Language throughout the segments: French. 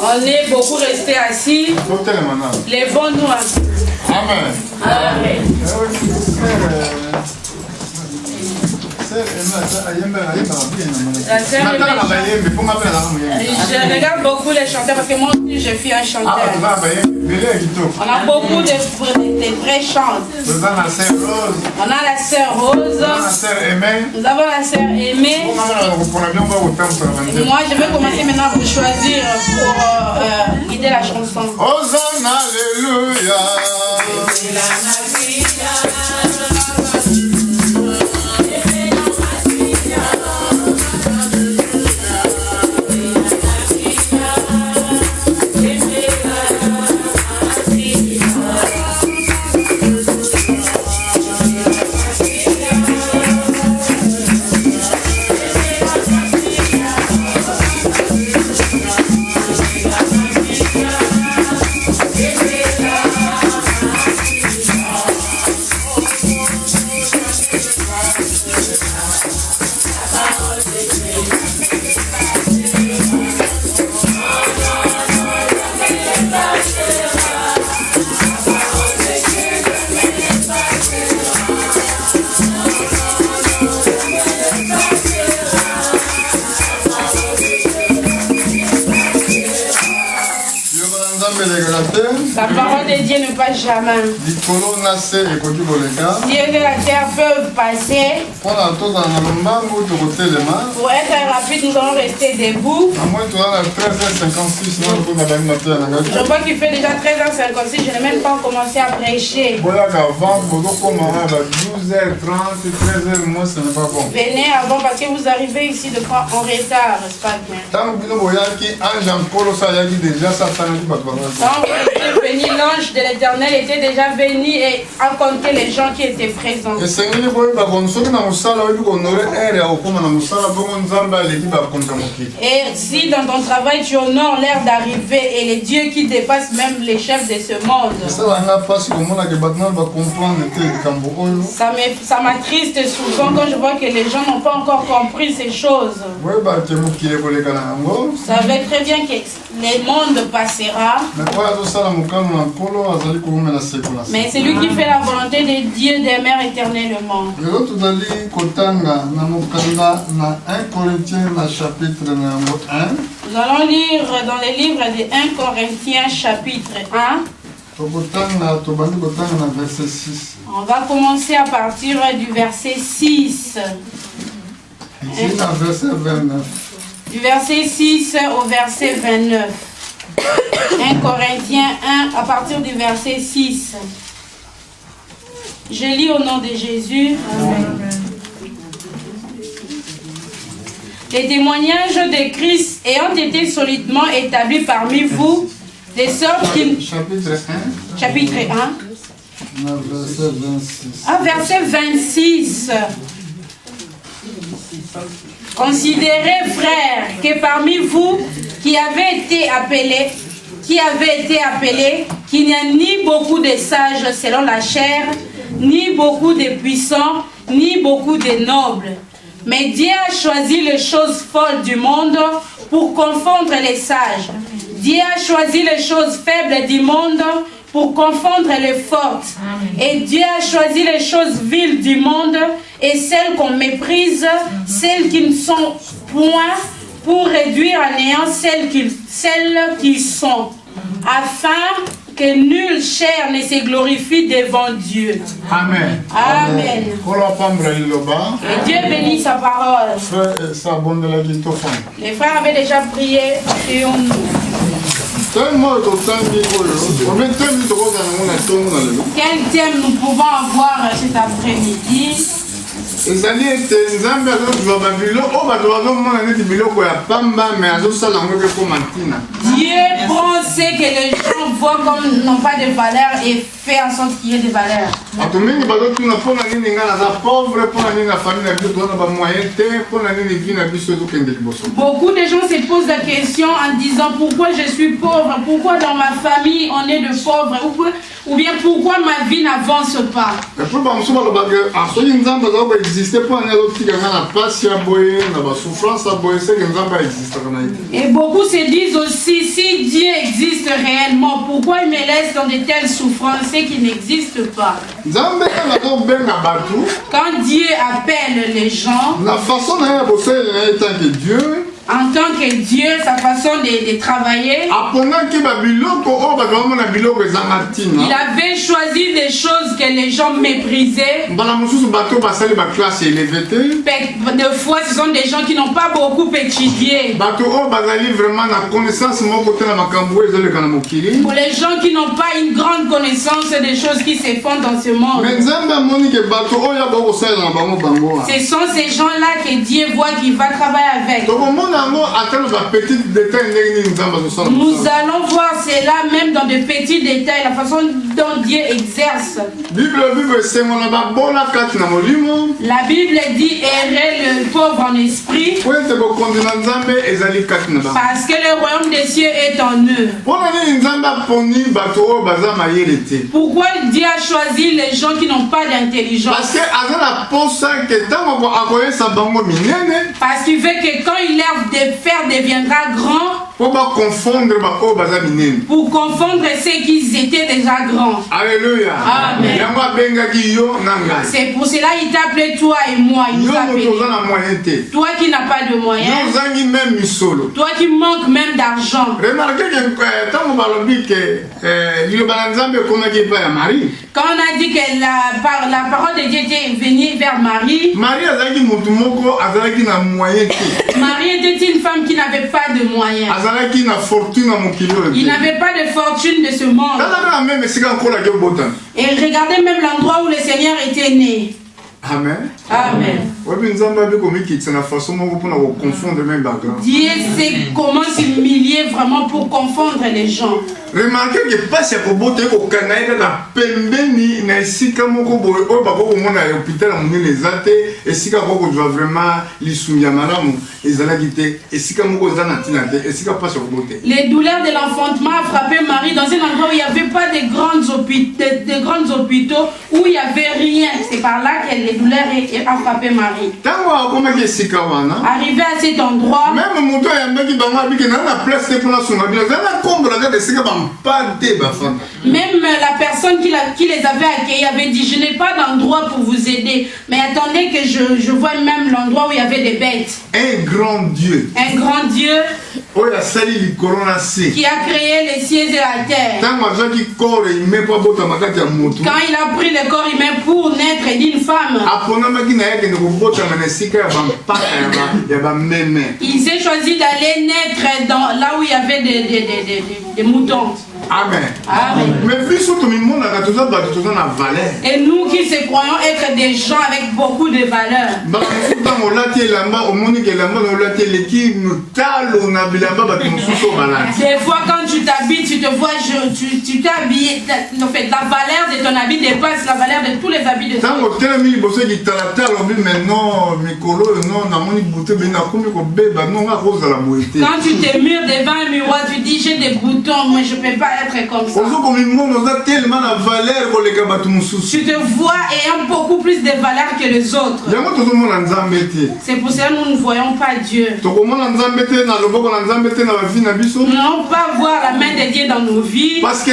On est beaucoup restés assis. Les bons nous assis. Amen. Amen. Je regarde beaucoup les chanteurs parce que moi aussi je suis un chanteur. On a beaucoup de vrais chants. On a la sœur Rose. Nous avons la sœur Aimée. Moi je vais commencer maintenant pour choisir pour guider la chanson. Hosanna, alléluia. La parole de Dieu ne passe jamais. Dieu et la terre peuvent passer. Pour être rapide, nous allons rester debout. Je vois qu'il fait déjà 13h56, je n'ai même pas commencé à prêcher. Venez avant parce que vous arrivez ici de fois en retard, c'est pas bien. Quand vous êtes venu, l'ange de l'Éternel était déjà venu et a compté les gens qui étaient présents. Et si dans ton travail tu honores l'heure d'arrivée et les dieux qui dépassent même les chefs de ce monde, ça m'attriste souvent quand je vois que les gens n'ont pas encore compris ces choses. Vous savez très bien que le monde passera. Mais c'est lui qui fait la volonté de Dieu demeure éternellement. Nous allons lire dans les livres de 1 Corinthiens chapitre 1. On va commencer à partir du verset 6. Du verset 6 au verset 29. 1 Corinthiens 1 à partir du verset 6. Je lis au nom de Jésus. Amen. Les témoignages de Christ ayant été solidement établis parmi vous, de sorte qu'il... Chapitre 1. Verset 26. Considérez, frères, que parmi vous qui avez été appelés, qu'il n'y a ni beaucoup de sages selon la chair, ni beaucoup de puissants, ni beaucoup de nobles. Mais Dieu a choisi les choses folles du monde pour confondre les sages. Dieu a choisi les choses faibles du monde pour confondre les fortes. Et Dieu a choisi les choses viles du monde et celles qu'on méprise, celles qui ne sont point, pour réduire à néant celles qui sont, afin que nulle chair ne se glorifie devant Dieu. Amen. Amen. Et Dieu bénit sa parole. Les frères avaient déjà prié sur nous. Quel thème nous pouvons avoir cet après-midi? Dieu prend ce que les gens voient comme n'ont pas de valeur et fait en sorte qu'il y ait des valeurs. Beaucoup de gens se posent la question en disant pourquoi je suis pauvre, pourquoi dans ma famille on est de pauvres, ou bien pourquoi ma vie n'avance pas. Et beaucoup se disent aussi, si Dieu existe réellement, pourquoi il me laisse dans de telles souffrances qui n'existent pas? Quand Dieu appelle les gens, en tant que Dieu, sa façon de travailler, il avait choisi des choses que les gens méprisaient. Des fois, ce sont des gens qui n'ont pas beaucoup étudié. Pour les gens qui n'ont pas une grande connaissance des choses qui se font dans ce monde. Ce sont ces gens-là que Dieu voit qu'il va travailler avec. Nous allons voir cela même dans de petits détails, la façon dont Dieu exerce. La Bible dit errer le pauvre en esprit, parce que le royaume des cieux est en eux. Pourquoi Dieu a choisi les gens qui n'ont pas d'intelligence? Parce qu'il veut que quand il lève des fers deviendra grand, pour confondre ceux qui étaient déjà grands. Alléluia. Amen. C'est pour cela qu'il t'a appelé toi et moi. Il nous a appelé. Toi qui n'as pas de moyens. Toi qui manques même d'argent. Quand on a dit que la parole de Dieu était venue vers Marie, Marie était une femme qui n'avait pas de moyens. Il n'avait pas de fortune de ce monde. Et regardez même l'endroit où le Seigneur était né. Amen. Amen. Dieu sait comment s'humilier vraiment pour confondre les gens. Remarquez que pas si à botte au Canada la pembeni na sika moko boy o ba ko mona hôpital amuni les athées et sika ko doit vraiment lisumia malamu ezala gité et sika moko zana tinate et sika pas sur botte. Les douleurs de l'enfantement a frappé Marie dans un endroit où il n'y avait pas de grands hôpitaux où il n'y avait rien. C'est par là que les douleurs a frappé Marie. Arrivé à cet endroit, même la personne qui les avait accueillis avait dit: je n'ai pas d'endroit pour vous aider, mais attendez que je vois même l'endroit où il y avait des bêtes. Un grand Dieu qui a créé les cieux et la terre. Quand il a pris le corps humain pour naître d'une femme, il s'est choisi d'aller naître là où il y avait des moutons. Amen. Amen. Et nous qui se croyons être des gens avec beaucoup de valeur. Des fois quand tu t'habilles, tu te vois, tu t'es habillé, en fait, la valeur de ton habit dépasse la valeur de tous les habits de ton habit. Quand tu te mures devant un miroir, tu dis j'ai des boutons, mais je ne peux pas être comme ça. Tu te vois ayant beaucoup plus de valeur que les autres. C'est pour ça que nous ne voyons pas Dieu. Nous n'allons pas voir la main de Dieu dans nos vies. Parce que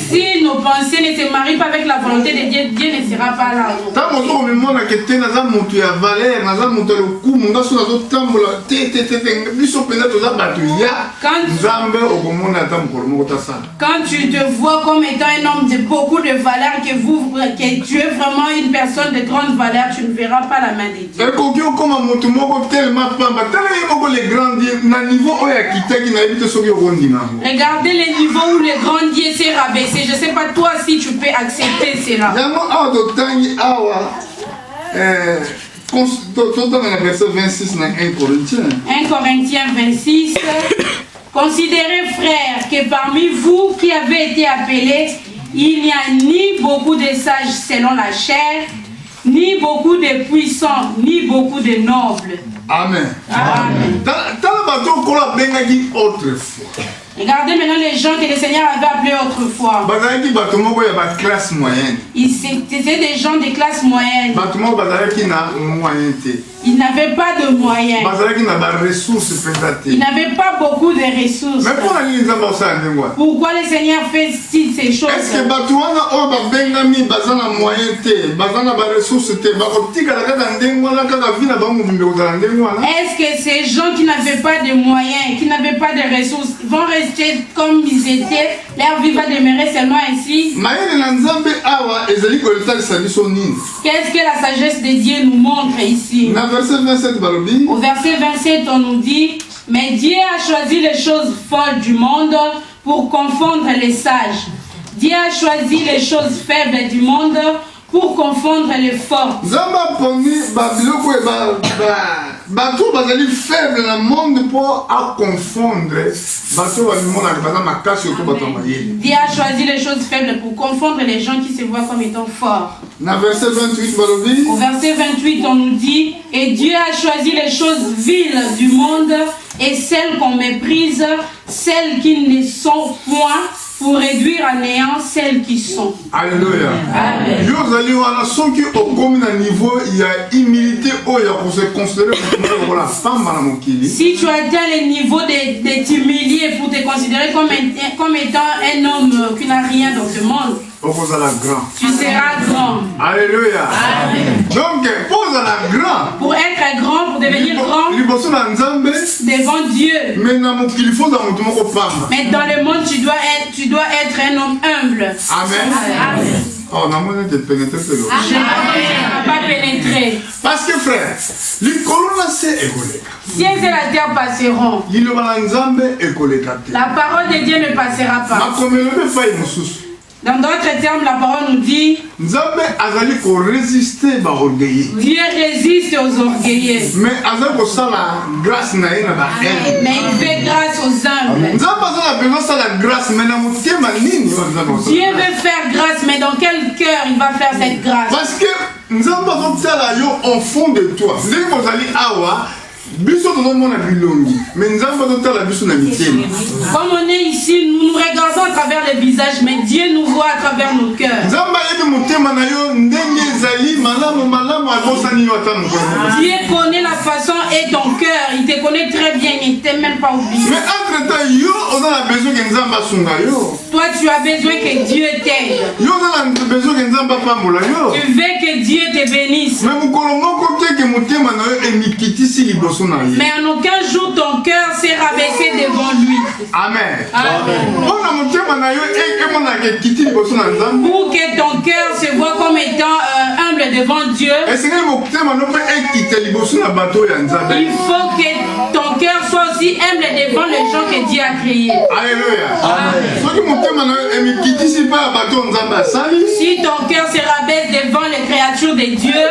si nos pensées ne se marient pas avec la volonté de Dieu, Dieu ne sera pas là. Quand tu te vois comme étant un homme de beaucoup de valeur, que tu es vraiment une personne de grande valeur, tu ne verras pas la main de Dieu. Regardez le niveau où le grandier s'est rabaissé. Je ne sais pas toi si tu peux accepter cela. 1 Corinthiens 26. Considérez, frères, que parmi vous qui avez été appelés, il n'y a ni beaucoup de sages selon la chair, ni beaucoup de puissants, ni beaucoup de nobles. Amen. Amen. Regardez maintenant les gens que le Seigneur avait appelés autrefois. C'était des gens de classe moyenne. Ils n'avaient pas de moyens. Ils n'avaient pas beaucoup de ressources. Pourquoi le Seigneur fait ces choses? Est-ce que ces gens qui n'avaient pas de moyens, qui n'avaient pas de ressources, vont rester comme ils étaient? Leur vie va demeurer seulement ainsi? Qu'est-ce que la sagesse de Dieu nous montre ici? Au verset 27, on nous dit: mais Dieu a choisi les choses folles du monde pour confondre les sages. Dieu a choisi les choses faibles du monde pour confondre les forts. Dieu a choisi les choses faibles pour confondre les gens qui se voient comme étant forts. Au verset 28, on nous dit: et Dieu a choisi les choses viles du monde et celles qu'on méprise, celles qui ne sont point, pour réduire à néant celles qui sont. Alléluia. Amen. Si tu atteins le niveau de t'humilier pour te considérer comme étant un homme qui n'a rien dans ce monde, tu seras grand. Alléluia. Amen. Donc, pour être grand, pour devenir grand devant Dieu. Mais dans le monde, tu dois être un homme humble. Amen. Amen. Oh, non, moi, je ne pas pénétrer. Parce que, frère, les colonnes, c'est écolique. Ciel et la terre passeront. La parole de Dieu ne passera pas. Dans d'autres termes, la parole nous dit: Dieu résiste aux orgueilleux. Mais il fait grâce aux humbles. Dieu veut faire grâce, mais dans quel cœur il va faire cette grâce? Parce que nous avons au fond de toi. Comme on est ici, nous nous regardons à travers les visages, mais Dieu nous voit à travers nos cœurs. Dieu connaît la façon et ton cœur, il te connaît très bien, il ne t'aime même pas oublié. Mais entre-temps, toi tu as besoin que Dieu t'aide. Tu veux que Dieu te bénisse. Mais en aucun jour ton cœur s'est rabaissé devant lui. Amen. Amen. Pour que ton cœur se voit comme étant humble devant Dieu, il faut que ton cœur soit aussi humble devant les gens que Dieu a créés. Alléluia. Si ton cœur se rabaisse devant les créatures de Dieu,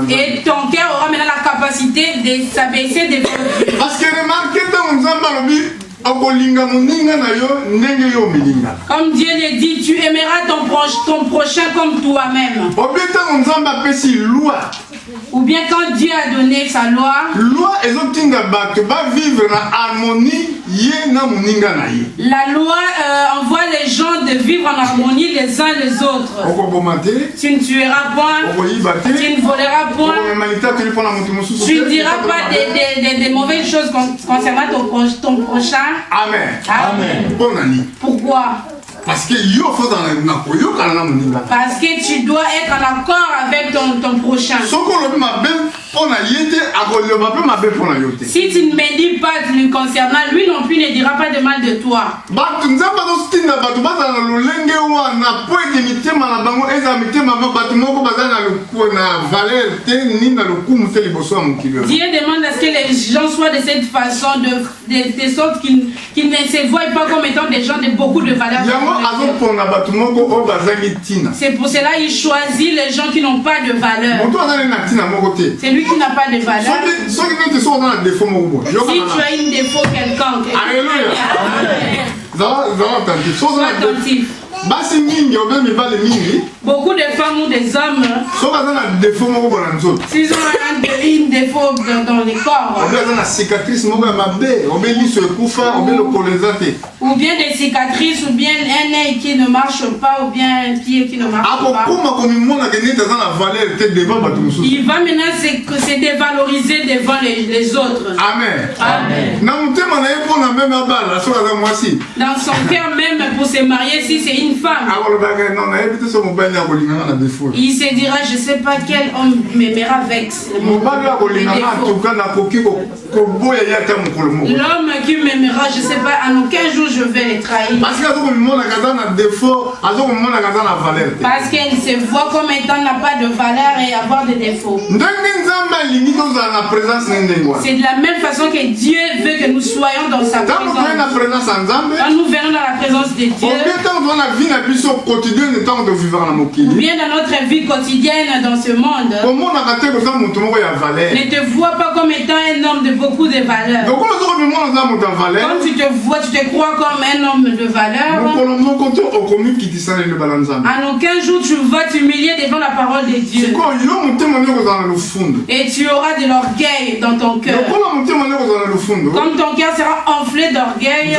et ton cœur aura maintenant la capacité de s'abaisser devant Dieu. Parce que remarquez, comme Dieu le dit, tu aimeras ton prochain comme toi-même. Ou bien quand Dieu a donné sa loi, la loi envoie les gens de vivre en harmonie les uns les autres. Tu ne tueras point, tu ne voleras point, tu ne diras pas des mauvaises choses concernant ton prochain. Amen. Amen. Pourquoi? Parce que tu dois être en accord avec ton prochain. Si tu ne me dis pas le concernant, lui non plus ne dira pas de mal de toi. Dieu demande à ce que les gens soient de cette façon, de sorte qu'ils ne se voient pas comme étant des gens de beaucoup de valeur. C'est pour cela qu'il choisit les gens qui n'ont pas de valeur. C'est lui qui n'a pas de valeur. Si tu as une défaut quelconque, sois attentif. Beaucoup de femmes ou des hommes, s'ils ont une défaut dans les corps, ou bien des cicatrices, ou bien un œil qui ne marche pas, ou bien un pied qui ne marche pas, il va maintenant se dévaloriser devant les autres. Amen. Amen. Dans son cœur même, pour se marier, si c'est une femme, il se dira, je ne sais pas quel homme m'aimera avec l'homme qui m'aimera, je ne sais pas, en aucun jour je vais les trahir. Parce qu'elle se voit comme étant n'a pas de valeur et avoir des défauts. C'est de la même façon que Dieu veut que nous soyons dans sa présence. Quand nous venons dans la présence de Dieu, ou bien dans notre vie quotidienne dans ce monde, ne te vois pas comme étant un homme de beaucoup de valeur. Quand tu te vois, tu te crois comme un homme de valeur, en aucun jour tu vas t'humilier devant la parole de Dieu. Et tu auras de l'orgueil dans ton cœur. Comme ton cœur sera enflé d'orgueil,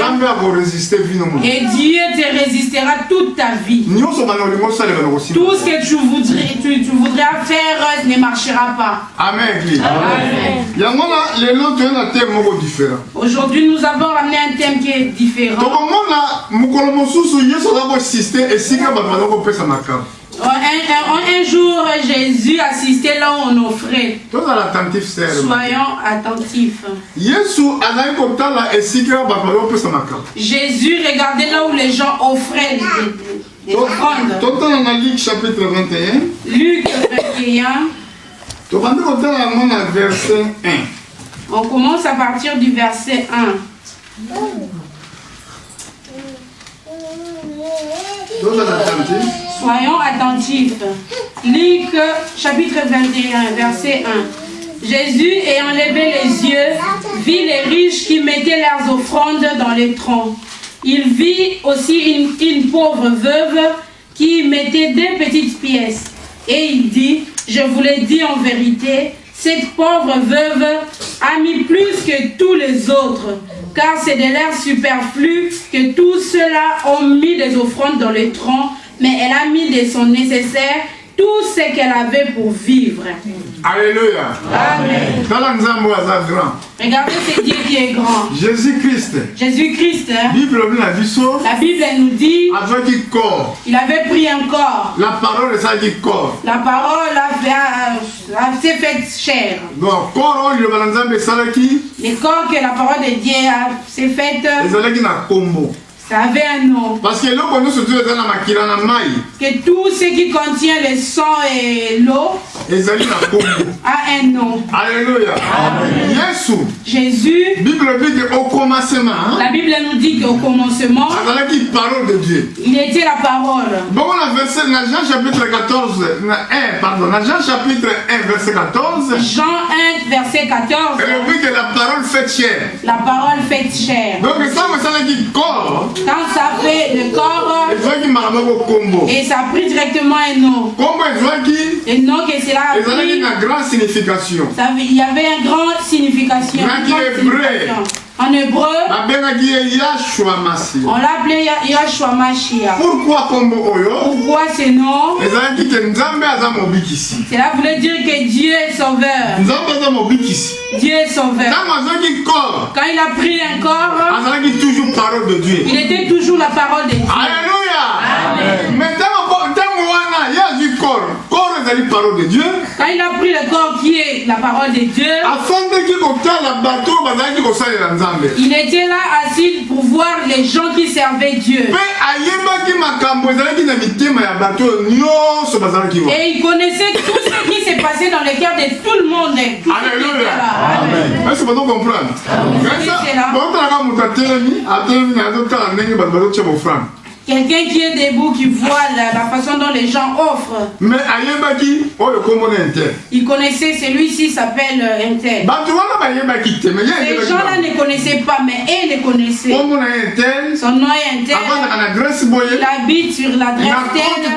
et Dieu te résistera toute ta vie. Tout ce que tu voudrais faire ne marchera pas. Amen. Aujourd'hui, nous avons ramené un thème qui est différent. Un jour, Jésus assistait là où on offrait. Soyons attentifs. Jésus regardait là où les gens offraient des offrandes. Luc chapitre 21. Luc 21. On commence à partir du verset 1. Soyons attentifs. Luc chapitre 21, verset 1. Jésus, ayant levé les yeux, vit les riches qui mettaient leurs offrandes dans les troncs. Il vit aussi une pauvre veuve qui mettait 2 petites pièces. Et il dit, je vous l'ai dit en vérité, cette pauvre veuve a mis plus que tous les autres, car c'est de l'air superflu que tous ceux-là ont mis des offrandes dans les troncs, mais elle a mis de son nécessaire tout ce qu'elle avait pour vivre. Alléluia. Amen. Regardez ce Dieu qui est grand. Jésus-Christ. Jésus-Christ. La Bible elle nous dit il avait pris un corps. La parole est du corps. La parole s'est faite chair. Donc, le corps que la parole de Dieu s'est faite. Ça avait un nom. Parce que tout ce qui contient le sang et l'eau a un nom. Alléluia. Jésus. La Bible nous dit qu'au commencement, il était la parole. Bon, Jean chapitre 14, Jean chapitre 1, verset 14. Jean 1, verset 14. Et on dit que la parole fait chair. La parole fait chair. Donc, ça dit corps. Quand ça fait le corps, et ça a pris directement un nom. Le nom que cela a pris, une grande signification. Il y avait une grande signification. En hébreu, on l'appelait Yahshua Mashiach. Pourquoi ce nom? Cela voulait dire que Dieu est sauveur. Dieu est sauveur. Quand il a pris un corps, il était toujours la parole de Dieu. Alléluia. Mais ezali parole de Dieu. Quand il a pris le corps qui est la parole de Dieu, il était là assis pour voir les gens qui servaient Dieu. Et il connaissait tout ce qui s'est passé dans le cœur de tout le monde. Alléluia. Amen. Est-ce que vous comprenez? Quelqu'un qui est debout, qui voit la façon dont les gens offrent. Mais il connaissait, celui-ci s'appelle Intel. Ces gens-là ne connaissaient pas, mais eux le connaissaient. Son nom est Intel. Il habite sur l'adresse telle.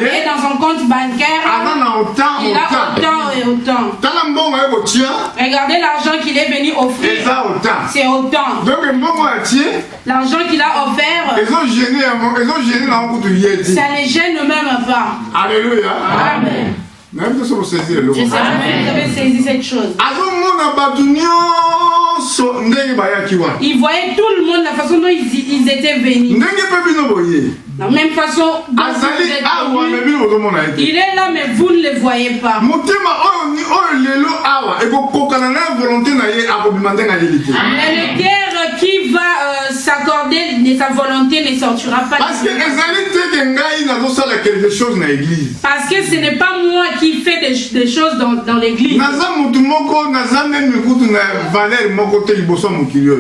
Et dans son compte bancaire, il a autant et autant. Regardez l'argent qu'il est venu offrir. C'est autant. L'argent qu'il a offert, ça ne gêne même pas. Alléluia. Amen. Je sais pas si vous avez saisi cette chose. Il voyait tout le monde, la façon dont ils étaient venus. De la même façon, il est là, mais vous ne le voyez pas. Le cœur qui va s'accorder de sa volonté ne sortira pas. Parce que ce n'est pas moi qui fais des choses dans l'église.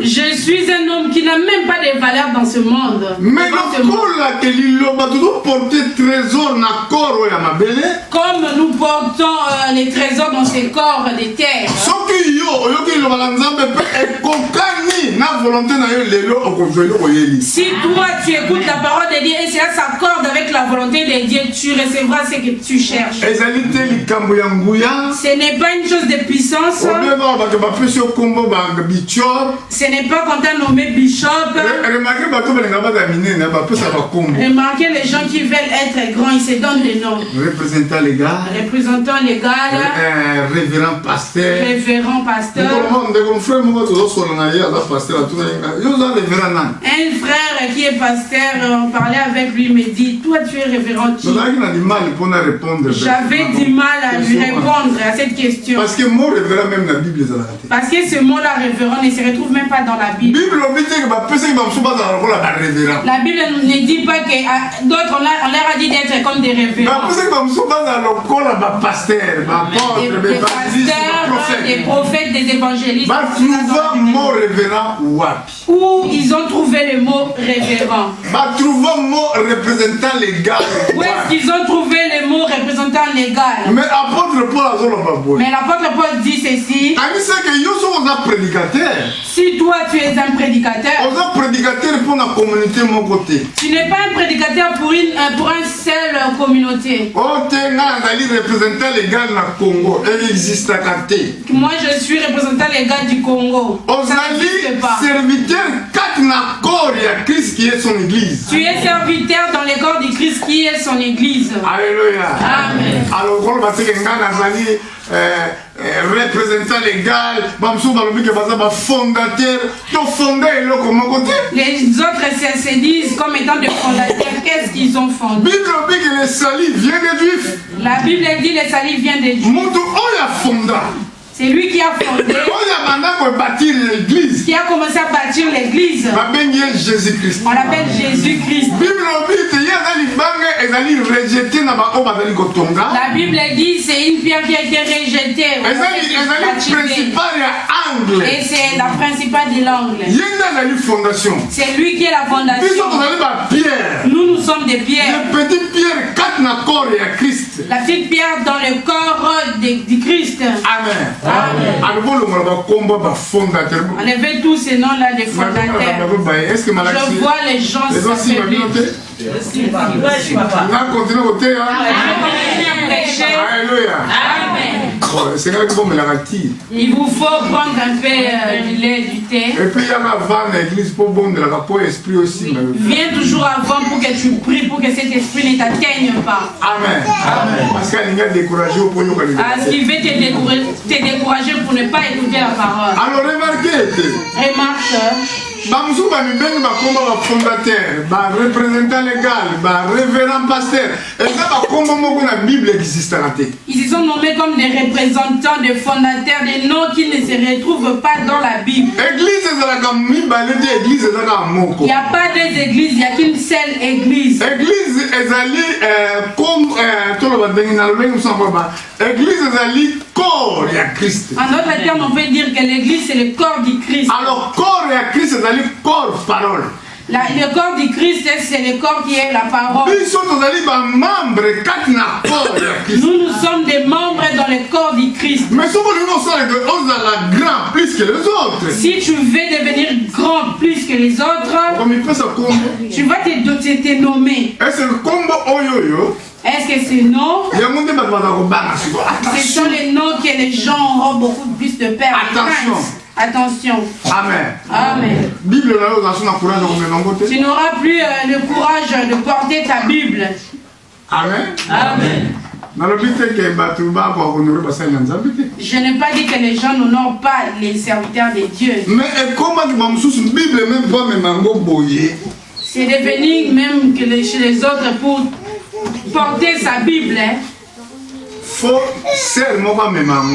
Je suis un homme qui n'a même pas de valeur dans ce monde. Comme nous portons les trésors dans ces corps des terres. Si toi tu écoutes la parole de Dieu et cela s'accorde avec la volonté de Dieu, tu recevras ce que tu cherches. Ce n'est pas une chose de puissance. Ce n'est pas quand tu as nommé bishop. Remarquez les gens qui veulent être grands, ils se donnent des noms. Représentant légal. Représentant légal. Révérend pasteur. Révérend pasteur. Un frère qui est pasteur, on parlait avec lui, il me dit, toi tu es révérend qui? J'avais du mal à lui répondre à cette question. Parce que mon révérend même la Bible. Parce que ce mot-là, révérend, ne se retrouve même pas dans la Bible. La Bible ne dit pas que d'autres, on leur a dit d'être comme des révérends. Des prophètes, des évangélistes. Où ils ont trouvé le mot révérend. Où est-ce qu'ils ont trouvé le mot représentant légal? Mais l'apôtre Paul dit ceci. Si toi tu es un prédicateur, tu n'es pas un prédicateur pour une seule communauté. Moi je suis représentant légal du Congo. Ça n'existe pas. Tu es serviteur dans le corps du Christ qui est son église. Alléluia. Amen. Alors, représentant légal, fondateur, les autres se disent comme étant des fondateurs. Qu'est-ce qu'ils ont fondé? Le salut vient des Juifs. La Bible dit le salut vient des Juifs. C'est lui qui a fondé, qui a commencé à bâtir l'église. On l'appelle Jésus-Christ. La Bible dit c'est une pierre qui a été rejetée. Et c'est la principale de l'angle. C'est lui qui est la fondation. Nous sommes des pierres. La petite pierre dans le corps du Christ. Amen. Amen. Enlevez tous ces noms-là des fondateurs. Je vois les gens s'affaiblir. Alléluia. Amen. Il vous faut prendre un peu du lait, du thé. Et puis il y a la vanne l'église pour bon de la rapport esprit aussi. Viens toujours avant pour que tu pries pour que cet esprit ne t'atteigne pas. Amen. Amen. Parce qu'il va te décourager pour ne pas écouter la parole. Alors remarquez. Remarque. Fondateur, représentant légal, révérend pasteur. Et ça va Bible existe. Ils se sont nommés comme des représentants, des fondateurs, des noms qui ne se retrouvent pas dans la Bible. Il n'y a pas deux églises, il n'y a qu'une seule église. Église comme Église corps de Christ. En d'autres termes, on peut dire que l'église c'est le corps du Christ. Alors corps de Christ c'est corps parole. Le corps du Christ, c'est le corps qui est la parole. Nous sommes des membres dans le corps du Christ. Mais si plus que les autres. Si tu veux devenir grand plus que les autres, tu vas te nommer. Est-ce que ces noms, ce sont les noms que les gens auront beaucoup plus de peur? Attention. Amen. Amen. Bible, tu n'auras plus le courage de porter ta Bible. Amen. Amen. Je n'ai pas dit que les gens n'honorent pas les serviteurs de Dieu. Mais comment Bible même pas c'est devenu même que chez les autres pour porter sa Bible.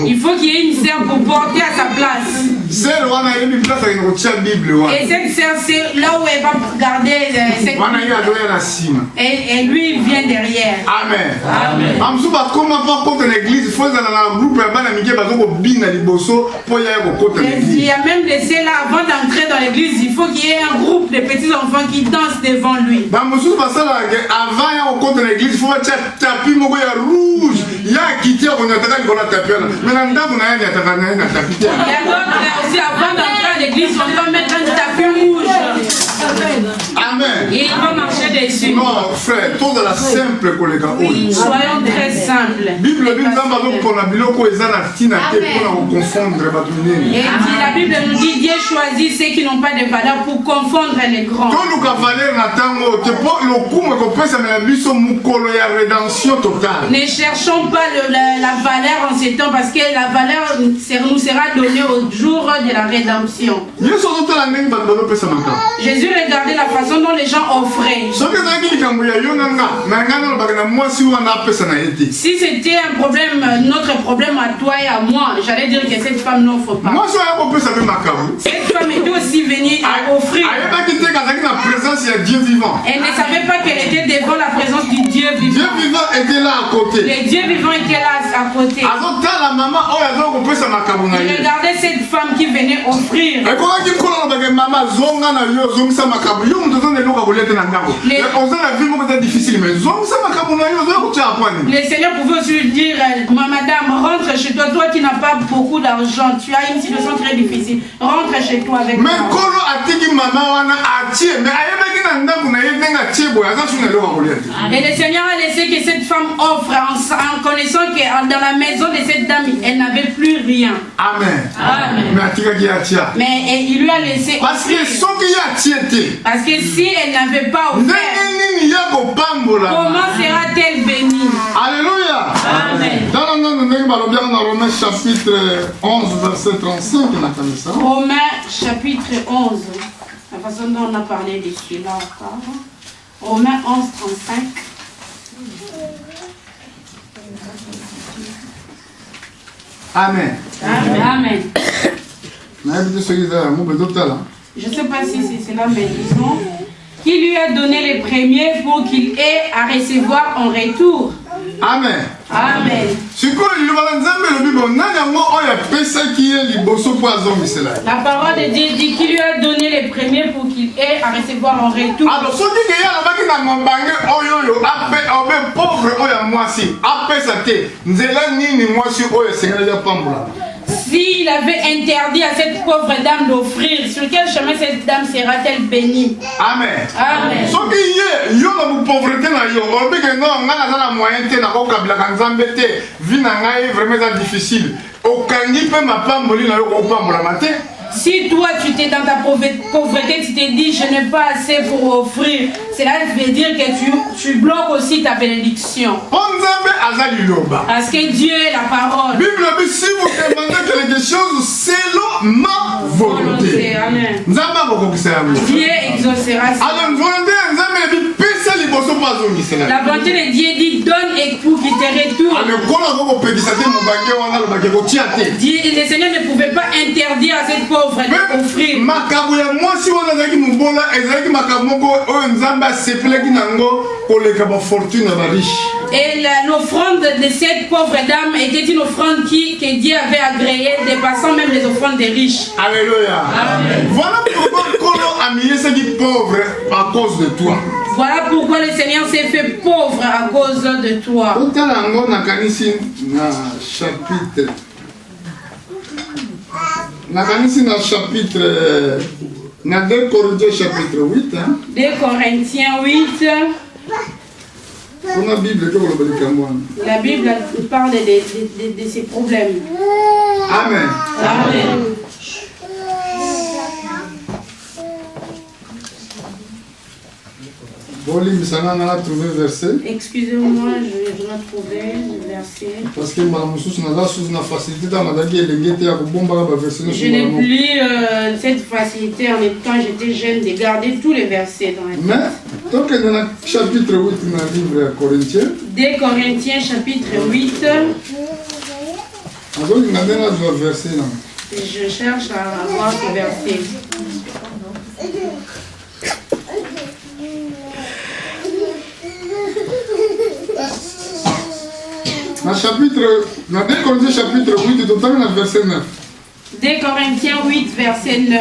Il faut qu'il y ait une sœur pour porter à sa place. Et cette sœur, c'est là où elle va garder cette Bible. Et lui, il vient derrière. Amen. Amen. Il y a même des sœurs là, avant d'entrer dans l'église, il faut qu'il y ait un groupe de petits enfants qui dansent devant lui. Quitter on a aussi avant d'entrer à l'église, on doit mettre un tapis rouge. Amen. Et il va marcher dessus. Non, frère, tout de la simple collègue. Oui, soyons très simples. Et la Bible nous dit Dieu choisit ceux qui n'ont pas de valeur pour confondre les grands. Ne cherchons pas la valeur en ces temps parce que la valeur nous sera donnée au jour de la rédemption. Jésus regardait la façon dont les gens offraient. Si c'était un problème, notre problème à toi et à moi, j'allais dire que cette femme n'offre pas. Cette femme était aussi venue à offrir. Elle ne savait pas qu'elle était devant la présence du Dieu vivant. Dieu vivant était là à côté. Le Dieu vivant était là à côté. Il regardait cette femme qui venait offrir. Le Seigneur pouvait aussi lui dire, madame, rentre chez toi, toi qui n'as pas beaucoup d'argent, tu as une situation très difficile, rentre chez toi avec moi. Et le Seigneur a laissé que cette femme offre en connaissant que dans la maison de cette dame, elle n'avait plus rien. Amen. Amen. Mais il lui a laissé. Parce que si elle n'avait pas offert, comment sera-t-elle bénie? Alléluia. Amen. Dans Romains chapitre 11, verset 35, Romains chapitre 11. La façon dont on a parlé de cela encore. Romains 11, 35. Amen. Amen. Je ne sais pas si c'est cela, mais disons qui lui a donné les premiers pour qu'il ait à recevoir en retour. Amen. Amen. La parole de Dieu dit qu'il lui a donné les premiers pour qu'il ait à recevoir en retour. Alors, s'il avait interdit à cette pauvre dame d'offrir, sur quel chemin cette dame sera-t-elle bénie? Amen. Amen. Si toi tu t'es dans ta pauvreté, tu t'es dit je n'ai pas assez pour offrir, cela veut dire que tu bloques aussi ta bénédiction. Parce que Dieu est la parole. Bible dit si vous demandez quelque chose selon ma volonté. Amen. Dieu exaucera. La volonté de Dieu dit donne et pour qu'il te retourne. Le Seigneur ne pouvait pas interdire à cette pauvre d'offrir. Et l'offrande de cette pauvre dame était une offrande que Dieu avait agréée, dépassant même les offrandes des riches. Alléluia. Amen. Voilà pourquoi Kolo a mis ce qui est pauvre à cause de toi. Voilà pourquoi le Seigneur s'est fait pauvre à cause de toi. Na 2 Corinthiens chapitre 8. 2 Corinthiens 8. La Bible parle de ces problèmes. Amen. Amen. Excusez-moi, je dois trouver le verset. Parce que je n'ai plus cette facilité en étant j'étais jeune de garder tous les versets dans la tête. Mais, donc, dans le chapitre 8 dans le livre Corinthiens, 2 Corinthiens chapitre 8. Je cherche à voir ce verset. Dans 2 Corinthiens chapitre 8, totalement dans le verset 9. 2 Corinthiens 8, verset 9.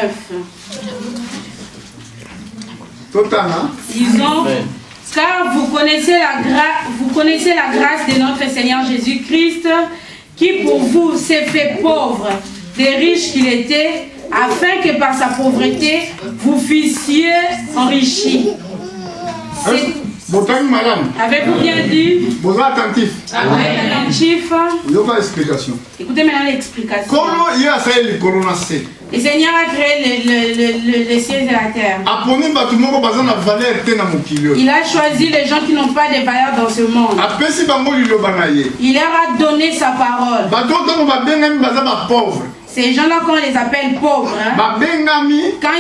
Disons, car vous connaissez la grâce de notre Seigneur Jésus-Christ, qui pour vous s'est fait pauvre, des riches qu'il était, afin que par sa pauvreté, vous fussiez enrichis. Avez-vous bien dit? Attentif. Attentif. Explication. Écoutez maintenant l'explication. Comment il y a ça le Seigneur a créé le ciel et la terre. Il a choisi les gens qui n'ont pas de valeur dans ce monde. Il leur a donné sa parole. Ces gens-là, quand on les appelle pauvres, quand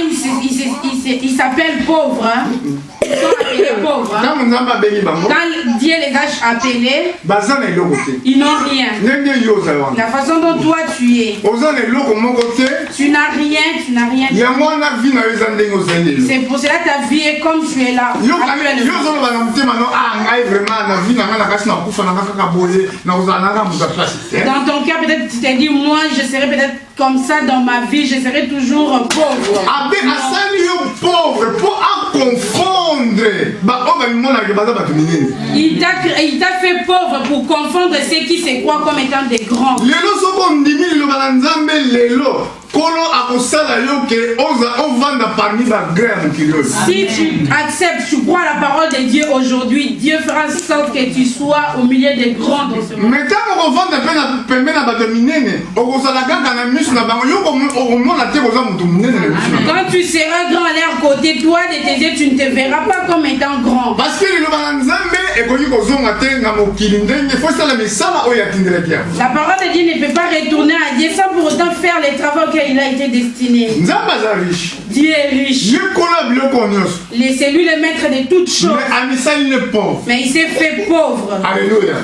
ils s'appellent pauvres, ils sont appelés pauvres. Quand Dieu les a appelés, ils n'ont rien. La façon dont toi tu es, tu n'as rien, tu n'as rien. C'est pour cela que ta vie est comme tu es là. Dans ton cœur, peut-être tu t'es dit, moi je serai peut-être comme ça dans ma vie, je serai toujours pauvre. Il t'a fait pauvre pour confondre ceux qui se croient comme étant des grands. Si tu acceptes, tu crois la parole de Dieu aujourd'hui, Dieu fera en sorte que tu sois au milieu des grands dans ce monde. Quand tu seras grand à leur côté, toi de tes yeux, tu ne te verras pas comme étant grand. Parce que la parole de Dieu ne peut pas retourner à Dieu sans pour autant faire les travaux qu'il a été destiné. Dieu est riche. C'est lui le maître de toutes choses. Mais il s'est fait pauvre. Alléluia.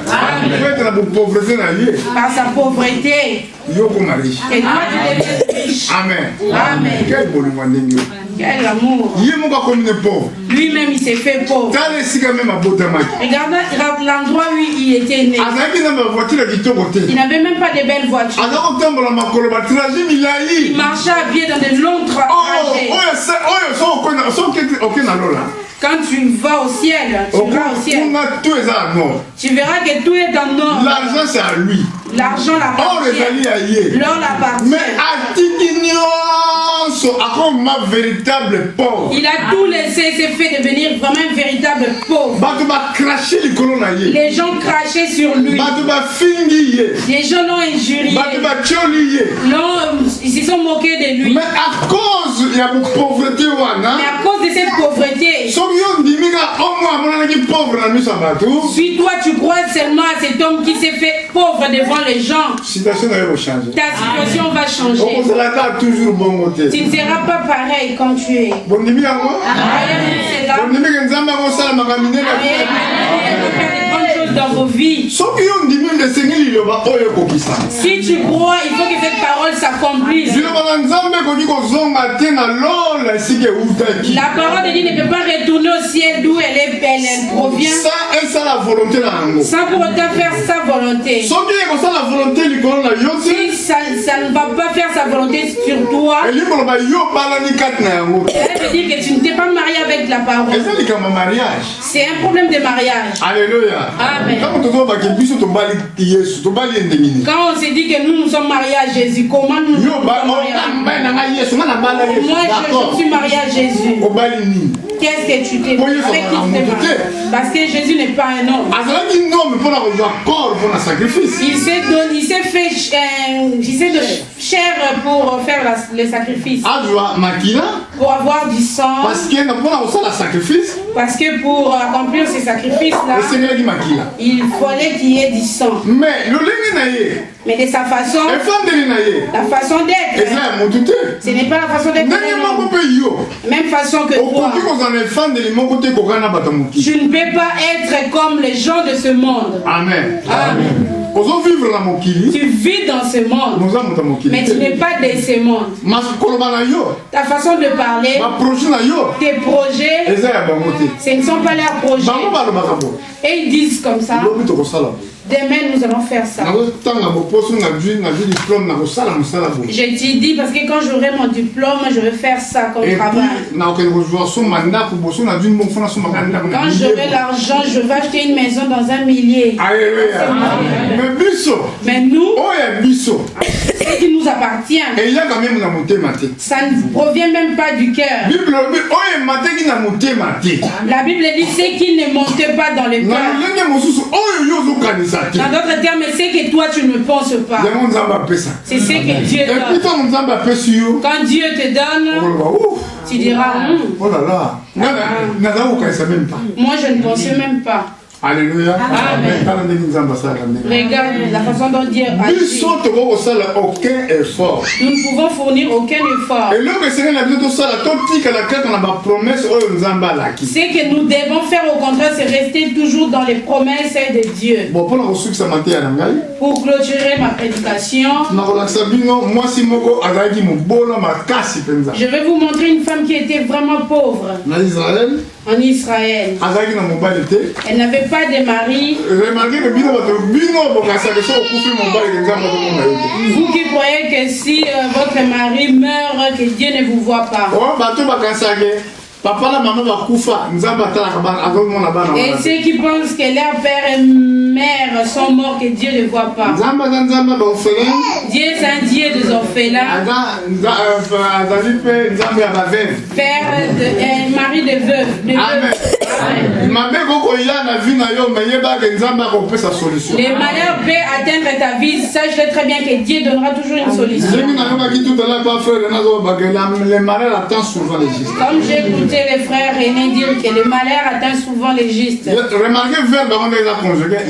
Par sa pauvreté. Et toi tu deviens riche. Amen. Amen. Quel amour. Lui-même il s'est fait pauvre. Regarde l'endroit où il était né. Il n'avait même pas de belles voitures. Il marchait à pied dans de longs trajets. Quand tu vas au ciel, tu verras que tout est en or. L'argent c'est à lui. L'argent l'appartient. L'or l'appartient. Mais véritable pauvre. Il a tout laissé, s'est fait devenir vraiment un véritable pauvre. Les gens crachaient sur lui. Les gens l'ont injurié. Ils se sont moqués de lui. Mais à cause de cette pauvreté, Si toi tu crois seulement à cet homme qui s'est fait pauvre devant les gens, ta situation va changer. Tu ne seras pas pareil comme tu es. Dans vos vies. Si tu crois, il faut que cette parole s'accomplisse. La parole de Dieu ne peut pas retourner au ciel d'où elle provient. Sans pour autant faire sa volonté. Si ça ne va pas faire sa volonté sur toi, ça veut dire que tu ne t'es pas marié avec la parole. C'est un problème de mariage. Alléluia. Amen. Quand on s'est dit que nous sommes mariés à Jésus, comment nous sommes mariés à Jésus? Moi, je suis marié à Jésus. Qu'est-ce que tu t'es marié? Parce que Jésus n'est pas un homme. Il s'est fait chair pour faire le sacrifice. Pour avoir du sang. Parce que pour accomplir ces sacrifices-là, il fallait qu'il y ait du sang. Mais de sa façon, la façon d'être, ce n'est pas la façon d'être. Même façon que toi. Tu ne peux pas être comme les gens de ce monde. Amen. Amen. Tu vis dans ce monde, mais tu n'es pas de ce monde. Ta façon de parler, tes projets, ce ne sont pas leurs projets. Et ils disent comme ça. Demain, nous allons faire ça. Je t'ai dit parce que quand j'aurai mon diplôme, je vais faire ça comme travail. Quand j'aurai l'argent, je vais acheter une maison dans un millier. Mais nous, ce qui nous appartient, ça ne provient même pas du cœur. La Bible dit ce qui ne monte pas dans le cœur. Dans d'autres termes, c'est que toi tu ne penses pas. C'est ce que Dieu donne. Quand Dieu te donne, tu diras oh là là, moi je ne pensais même pas. Alléluia. Amen. Regarde la façon dont Dieu agit. Nous ne pouvons fournir aucun effort. Ce que nous devons faire au contraire, c'est rester toujours dans les promesses de Dieu. Pour clôturer ma prédication, je vais vous montrer une femme qui était vraiment pauvre. En Israël. Elle n'avait pas de mari. Vous qui croyez que si votre mari meurt, que Dieu ne vous voit pas. Et ceux qui pensent que leur père et mère sont morts, que Dieu ne voit pas. Dieu est un Dieu des orphelins. Père de mari de veuve. Les malheurs peuvent atteindre ta vie. Sache très bien que Dieu donnera toujours une solution. Comme j'ai écouté les frères René dire que le malheur atteint souvent les justes. Remarquez le verbe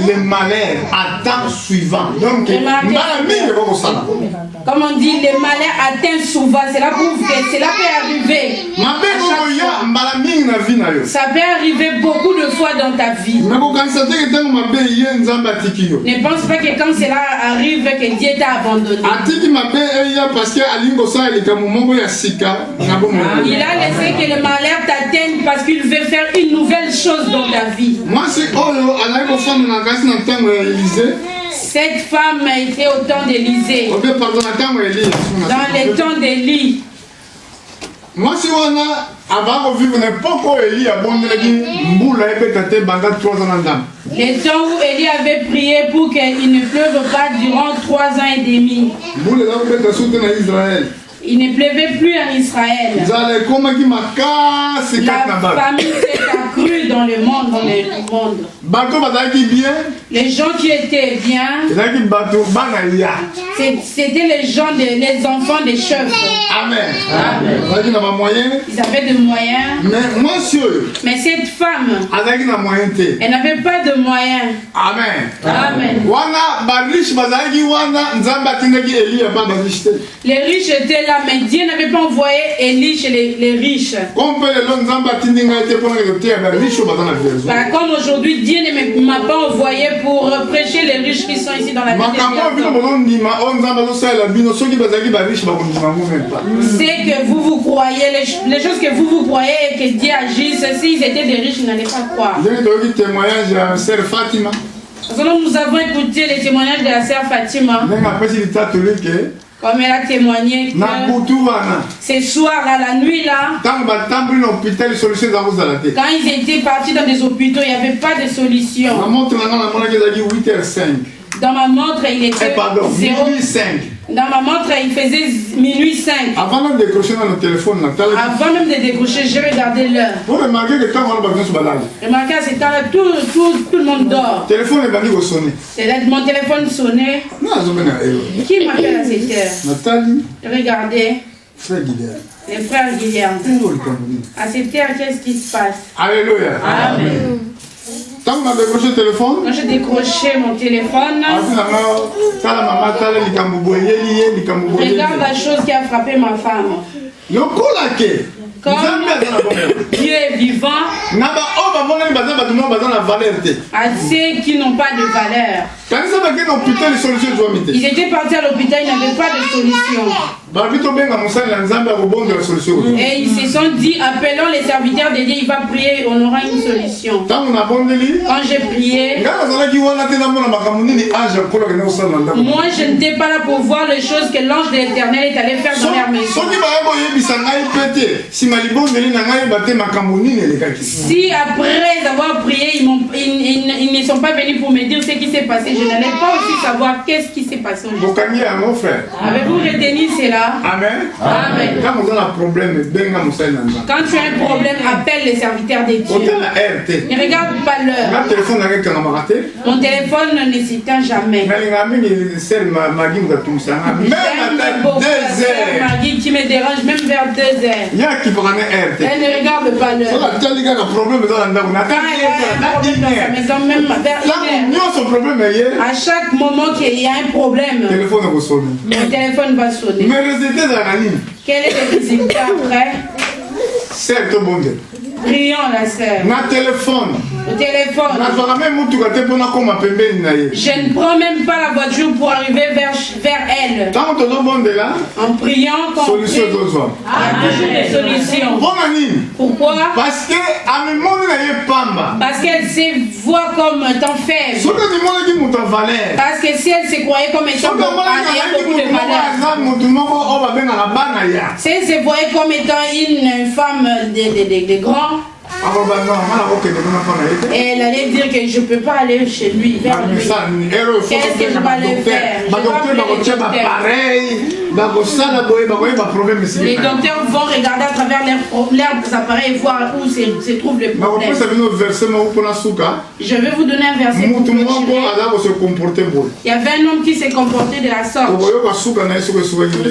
les malheurs attend suivant. Donc, comme on dit, les malheurs atteignent souvent. Cela prouve que cela peut arriver. Ça peut arriver beaucoup de fois dans ta vie. Ne pense pas que quand cela arrive, que Dieu t'a abandonné. Il a laissé que le malheur t'atteigne parce qu'il veut faire une nouvelle chose dans ta vie. Cette femme a été au temps d'Élisée. Dans les temps d'Élie. Moi, si on a avant de vivre n'importe quoi, Élie a bon de les temps où Élie avait prié pour qu'il ne pleuve pas durant 3 ans et demi. Il ne pleuvait plus en Israël. La famine s'est accrue dans le monde, dans le monde. Les gens qui étaient bien, c'était les enfants des chefs. Amen. Amen. Ils avaient des moyens. Mais cette femme, elle n'avait pas de moyens. Amen. Amen. Les riches étaient là, mais Dieu n'avait pas envoyé Élie chez les riches. Comme aujourd'hui, Dieu ne m'a pas envoyé pour prêcher les riches qui sont ici dans la ville. C'est que vous croyez, les choses que vous croyez et que Dieu agisse, s'ils étaient des riches, ils n'allaient pas croire. Nous avons écouté les témoignages de la sœur Fatima. Comme elle a témoigné que ce soir, à la nuit là, quand ils étaient partis dans des hôpitaux, il n'y avait pas de solution. Dans ma montre, il était 0. Dans ma montre, il faisait minuit 5. Avant même de décrocher dans le téléphone, avant même de décrocher, j'ai regardé l'heure. Pour remarquer que quand on va remarquez à ce temps-là, tout le monde dort. Téléphone est banni au sonner. Mon téléphone sonnait. Qui m'appelle à cette heure? Nathalie. Regardez. Frère Guilherme. Les frères Guilherme. À cette heure, qu'est-ce qui se passe? Alléluia. Amen. Quand on a décroché le téléphone, quand j'ai décroché mon téléphone, regarde la chose qui a frappé ma femme. Comme Dieu est vivant, à ceux qui n'ont pas de valeur. Ils étaient partis à l'hôpital, ils n'avaient pas de solution. Et ils se sont dit, appelons les serviteurs de Dieu, il va prier, on aura une solution. Quand j'ai prié, moi je n'étais pas là pour voir les choses que l'ange de l'Éternel est allé faire dans leur maison. Si après avoir prié, ils ne sont pas venus pour me dire ce qui s'est passé, je n'allais pas aussi savoir qu'est-ce qui s'est passé aujourd'hui. Avez-vous retenu cela? Amen. Amen. Quand tu as un problème, appelle les serviteurs de Dieu. Ne regarde pas l'heure. Mon téléphone ne s'éteint jamais. Même à 2 heures. Maggie qui me dérange, même vers 2 heures. Elle ne regarde pas l'heure. Quand elle a un problème dans sa maison, même vers 1 heure. À chaque moment qu'il y a un problème, mon téléphone va sonner. Quel est le résultat après? Prions la sœur. Au téléphone. Je ne prends même pas la voiture pour arriver vers elle. En priant, il y a toujours des solutions. Pourquoi? Parce qu'elle se voit comme étant faible. Parce que si elle se croyait comme étant beaucoup de valeur. Si elle se voyait comme étant une femme de grand, et elle allait dire que je ne peux pas aller chez lui. Qu'est-ce que je vais aller faire? Les docteurs vont regarder à travers leurs appareils et voir où se trouve le problème. Je vais vous donner un verset. Il y avait un homme qui s'est comporté de la sorte. Nous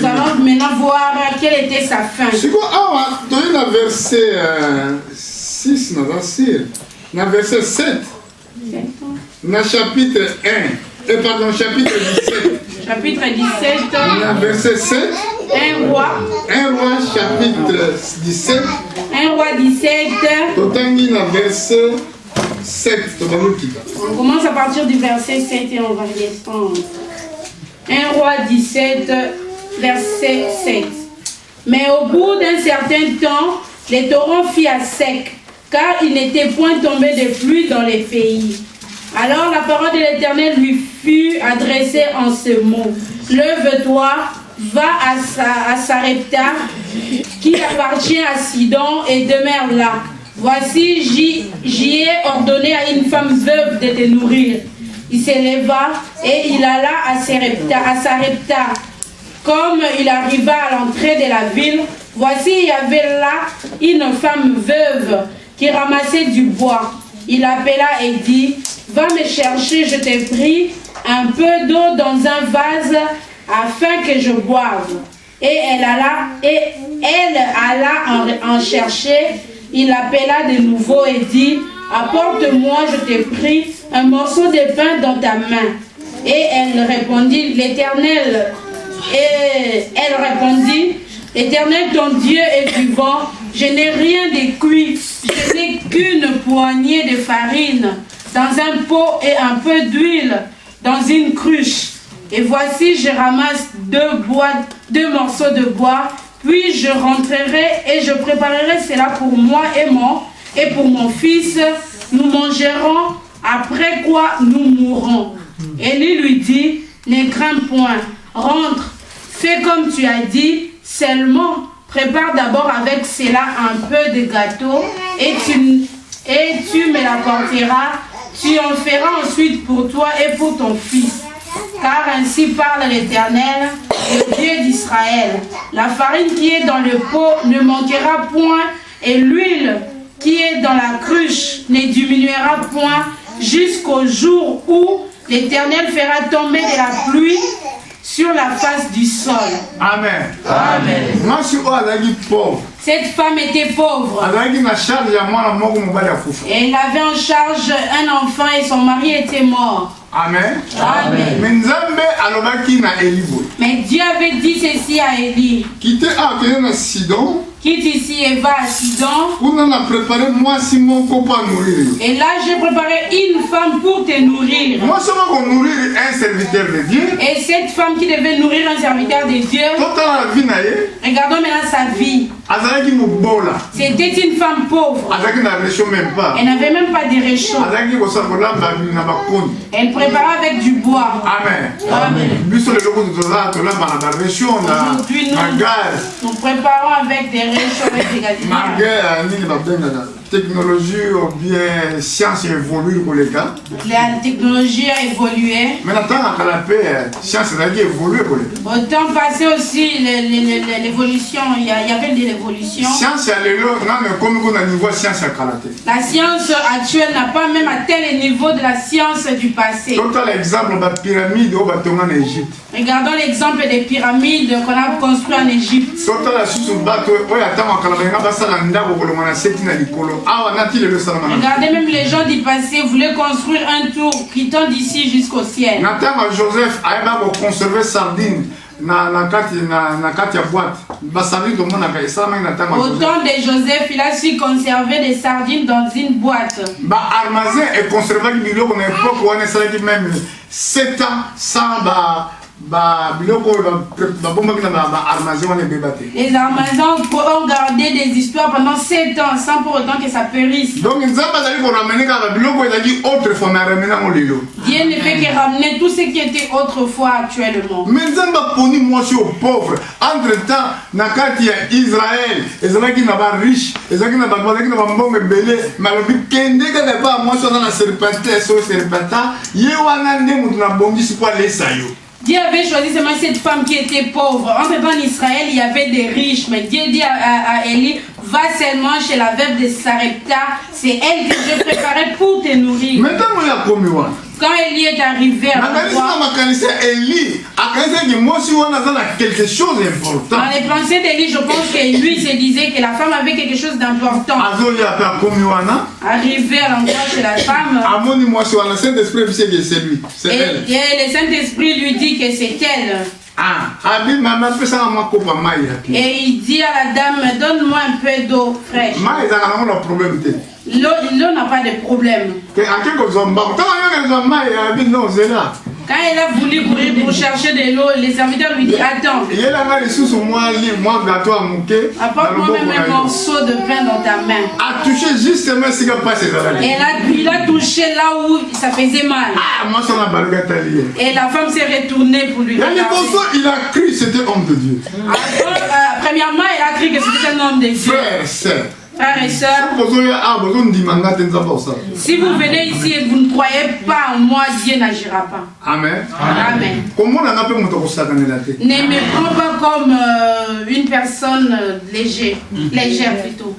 allons maintenant voir quelle était sa fin. Dans verset 7, dans chapitre 1, chapitre 17. Chapitre 17, dans verset 7, 1 roi, chapitre 17. 1 roi 17. Dans verset 7. On commence à partir du verset 7 et on va descendre. 1 roi 17, verset 7. Mais au bout d'un certain temps, les torrents firent à sec, car il n'était point tombé de pluie dans les pays. Alors la parole de l'Éternel lui fut adressée en ce mot. Lève-toi, va à Sarepta, qui appartient à Sidon, et demeure là. Voici, j'y ai ordonné à une femme veuve de te nourrir. Il s'éleva et il alla à Sarepta. Comme il arriva à l'entrée de la ville, voici, il y avait là une femme veuve qui ramassait du bois. Il appela et dit, va me chercher, je t'ai pris, un peu d'eau dans un vase afin que je boive. Et elle alla en chercher. Il appela de nouveau et dit, apporte-moi, je t'ai pris, un morceau de pain dans ta main. Et elle répondit, l'Éternel, l'Éternel ton Dieu est vivant, je n'ai rien de cuit, je n'ai qu'une poignée de farine dans un pot et un peu d'huile dans une cruche. Et voici, je ramasse deux morceaux de bois, puis je rentrerai et je préparerai cela pour moi et pour mon fils. Nous mangerons, après quoi nous mourrons. Élie lui dit, ne crains point, rentre, fais comme tu as dit, seulement prépare d'abord avec cela un peu de gâteau et tu me l'apporteras. Tu en feras ensuite pour toi et pour ton fils. Car ainsi parle l'Éternel, le Dieu d'Israël. La farine qui est dans le pot ne manquera point, et l'huile qui est dans la cruche ne diminuera point, jusqu'au jour où l'Éternel fera tomber de la pluie sur la face du sol. Amen. Amen. Cette femme était pauvre. Et elle avait en charge un enfant et son mari était mort. Amen. Amen. Mais Dieu avait dit ceci à Élie. Quitte ici et va à Sidon. Et là, j'ai préparé une femme pour te nourrir. Et cette femme qui devait nourrir un serviteur de Dieu, regardons maintenant sa vie. C'était une femme pauvre. Elle n'avait même pas de réchaud. Elle préparait avec du bois. Amen. Aujourd'hui, nous préparons avec des réchauds et des gazinières. Technologie ou bien science évolue pour les gars. La technologie a évolué. Mais maintenant, science a évolué pour les gars. Au temps passé aussi, l'évolution, il y avait de l'évolution. Science a niveau science à karaté. La science actuelle n'a pas même atteint le niveau de la science du passé. Total exemple de la pyramide au bâtiment en Égypte. Regardons l'exemple des pyramides qu'on a construites en Égypte. Regardez, même les gens du passé voulaient construire un tour quittant d'ici jusqu'au ciel. Joseph a conservé sardines. Au temps de Joseph, il a su conserver des sardines dans une boîte. Armazin est conservé à l'époque où on est même 7 ans sans les Armazans ont gardé des histoires pendant 7 ans sans pour autant que ça périsse. Donc Dieu ne fait que ramener tout ce qui était autrefois actuellement. Mais moi je suis pauvre. Entre temps, Israël, Israël qui n'a pas riche, Israël qui n'a pas bon belé, mais le kende qui n'a pas moi sur la serpentine, sur serpenta, yewana ndemu na bongi si quoi les sayo. Dieu avait choisi seulement cette femme qui était pauvre. Entre-temps, en Israël, il y avait des riches. Mais Dieu dit à Élie, va seulement chez la veuve de Sarepta. C'est elle que je préparais pour te nourrir. Maintenant, il y a combien? Quand Élie est arrivé à l'endroit, quelque chose d'important. Dans les pensées d'Élie, je pense que lui se disait que la femme avait quelque chose d'important. Arrivé à l'endroit chez la femme, et le Saint-Esprit lui dit que c'est elle. Et il dit à la dame, donne-moi un peu d'eau fraîche. L'eau n'a pas de problème. Quand elle a voulu courir pour chercher de l'eau, le serviteur lui dit, attends. Apporte-moi même un morceau de pain dans ta main. Et il a touché là où ça faisait mal. Et la femme s'est retournée pour lui regarder. Il a cru que c'était homme de Dieu. Premièrement, il a cru que c'était un homme de Dieu. Frères et sœurs, si vous venez ici et vous ne croyez pas en moi, Dieu n'agira pas. Amen. Amen. Ne me prends pas comme une personne légère plutôt.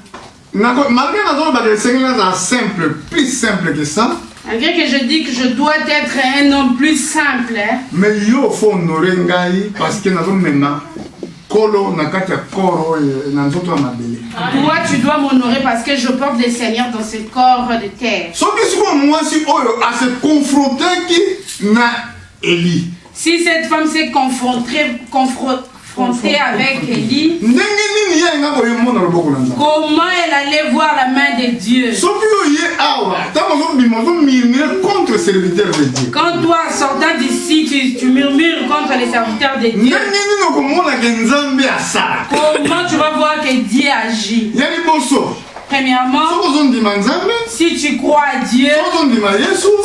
Malgré que c'est simple, plus simple que ça. Malgré que je dis que je dois être un homme plus simple. Hein? Mais il faut honorer Ngai parce que nous avons maintenant. Toi, tu dois m'honorer parce que je porte le Seigneur dans ce corps de terre. Si cette femme s'est confrontée avec Élie, comment elle allait voir la main de Dieu? Quand toi, sortant d'ici, tu murmures contre les serviteurs de Dieu, comment tu vas voir que Dieu agit? Premièrement, si tu crois à Dieu,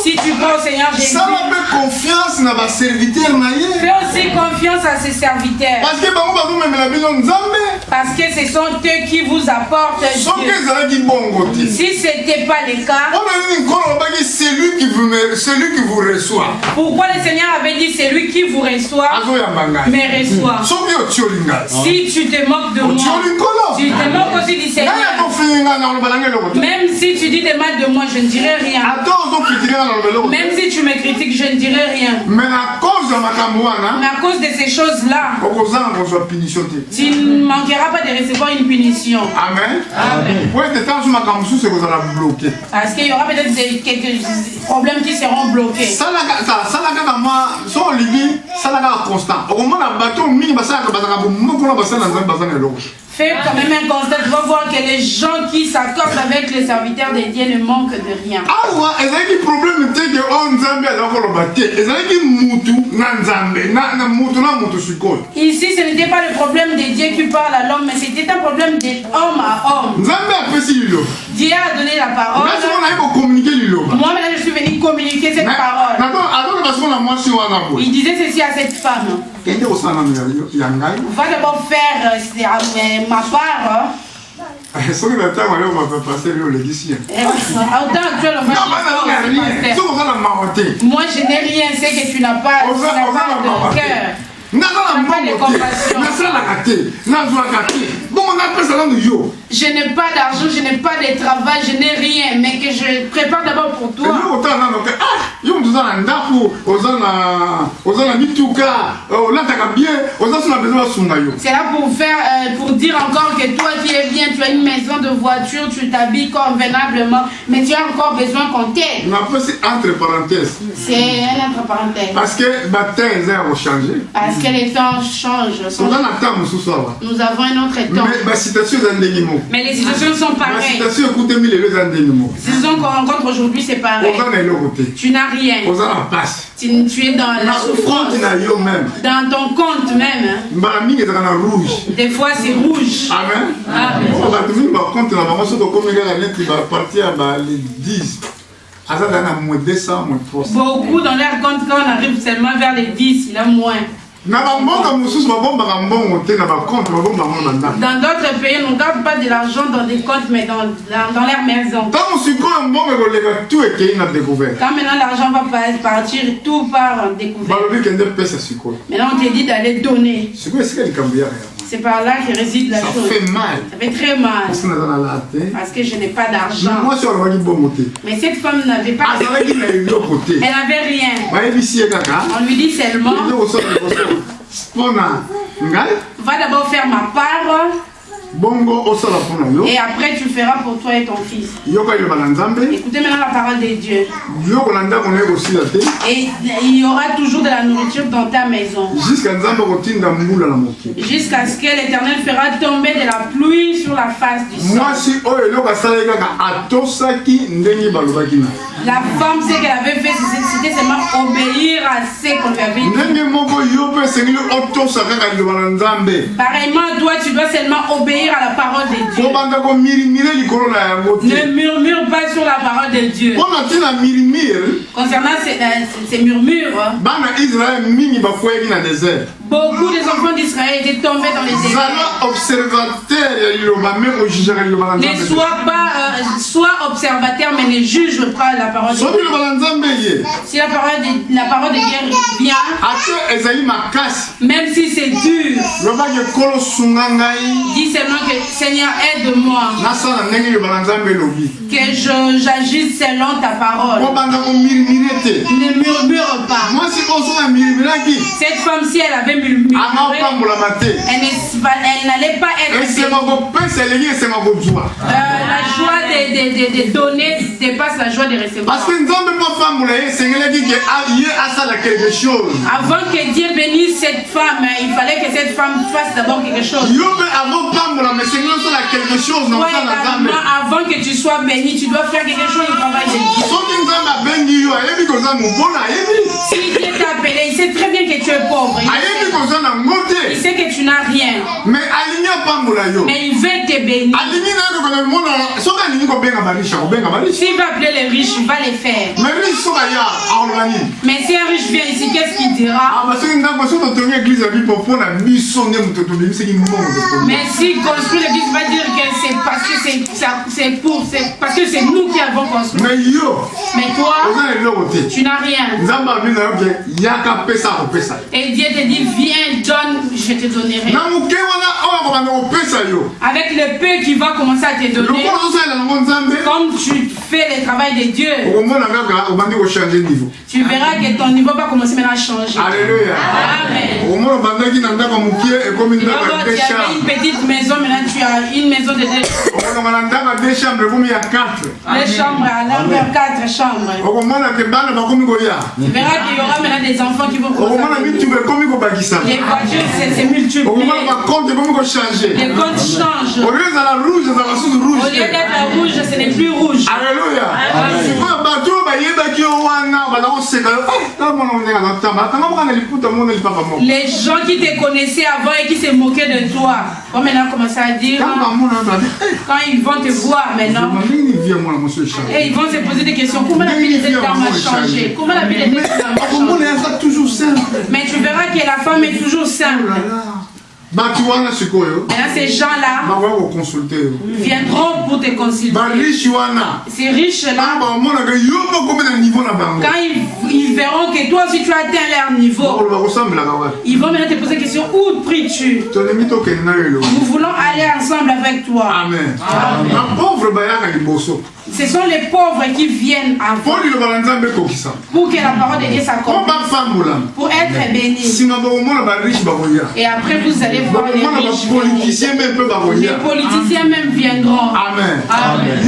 si tu crois au Seigneur Jésus, fais aussi confiance à ses serviteurs. Parce que ce sont eux qui vous apportent Dieu. Si ce n'était pas le cas, pourquoi le Seigneur avait dit celui qui vous reçoit, me reçoit? Si tu te moques de moi, tu te moques aussi du Seigneur. Même si tu dis des mal de moi, je ne dirai rien. Même si tu me critiques, je ne dirai rien. Mais à cause de ces choses-là, tu ne manqueras pas de recevoir une punition. Amen. Parce qu'il y aura peut-être quelques problèmes qui seront bloqués. Fais quand même un constat, tu vas voir que les gens qui s'accordent avec les serviteurs de Dieu ne manquent de rien. Ici, ce n'était pas le problème de Dieu qui parle à l'homme, mais c'était un problème d'homme à homme. Dieu a donné la parole. Moi, maintenant, je suis venu communiquer cette parole. Il disait ceci à cette femme. Va d'abord faire ma part. Moi je n'ai rien, c'est que tu n'as pas de cœur. Je n'ai pas d'argent, je n'ai pas de travail, je n'ai rien, mais que je prépare d'abord pour toi. C'est là pour dire encore que toi tu es bien, tu as une maison de voiture, tu t'habilles convenablement, mais tu as encore besoin qu'on t'aide. C'est un entre parenthèses. Parce que les temps changent. Nous avons un autre temps. Mais les situations sont pareilles. Les situations qu'on rencontre aujourd'hui, c'est pareil. Tu n'as rien. Tu es dans la souffrance. Dans ton compte même. Des fois, c'est rouge. Amen. Beaucoup dans leur compte, quand on arrive seulement vers les 10, il y a moins. Dans d'autres pays, on ne garde pas de l'argent dans des comptes, mais dans leur maison. Quand maintenant l'argent va partir, tout part en découvert. Maintenant on te dit d'aller donner. C'est par là que réside la chose. Ça fait mal. Ça fait très mal. Parce que je n'ai pas d'argent. Mais cette femme n'avait pas d'argent. Elle n'avait rien. On lui dit seulement, va d'abord faire ma part. Et après tu feras pour toi et ton fils. Écoutez maintenant la parole de Dieu. Et il y aura toujours de la nourriture dans ta maison. Jusqu'à ce que l'Éternel fera tomber de la pluie sur la face du sol. La femme, ce qu'elle avait fait, c'était seulement obéir à ce qu'on lui avait dit. Pareillement, toi, tu dois seulement obéir à la parole de Dieu. Ne murmure pas sur la parole de Dieu. Concernant ces murmures, Beaucoup des enfants d'Israël étaient tombés dans les ténèbres. Ne sois observateur, mais ne juge pas la parole de Dieu. Si la parole de Dieu vient, même si c'est dur, dis seulement que Seigneur, aide-moi, que j'agisse selon ta parole. Ne murmure pas. Cette femme-ci, elle avait murmuré, elle n'allait pas être la joie de donner dépasse la joie de recevoir. Avant que Dieu bénisse cette femme, il fallait que cette femme fasse d'abord quelque chose. Avant que tu sois béni, tu dois faire quelque chose du travail de Dieu. Si Dieu t'a appelé, il sait très bien que tu es pauvre. Il sait que tu n'as rien. Mais il veut te bénir. S'il va appeler les riches, il va les faire. Mais si un riche vient ici, qu'est-ce qu'il dira? Mais s'il construit l'église, il va dire que c'est parce que c'est nous qui avons construit. Mais toi, tu n'as rien. Et Dieu te dit, viens, donne, je te donnerai. Avec le peu qui va commencer à te donner, comme tu fais le travail de Dieu, tu verras que ton niveau va commencer maintenant à changer. Alléluia. Amen. Tu avais une petite maison, maintenant tu as une maison de 2 chambres. Les chambres, alors 4 chambres. Tu verras qu'il y aura maintenant des enfants qui vont commencer à venir. Les voitures, c'est multiplié. Les comptes changent. Au lieu d'être rouge, ce n'est plus rouge. Alléluia. Les gens qui te connaissaient avant et qui se moquaient de toi vont maintenant commencer à dire, quand ils vont te voir maintenant, et ils vont se poser des questions. Comment la vie de cette dame a changé? Comment la vie de cette dame a changé? Mais tu verras que la femme est toujours simple. Maintenant, ces gens-là viendront pour te consulter. Ces riches-là, quand ils verront que toi aussi tu as atteint leur niveau, ils vont maintenant te poser la question, où pries-tu? Nous voulons aller ensemble avec toi. Amen. Ce sont les pauvres qui viennent avant pour que la parole de Dieu s'accomplisse, pour être bénis. Et après vous allez voir les riches venir. Les politiciens même viendront. Amen. Amen.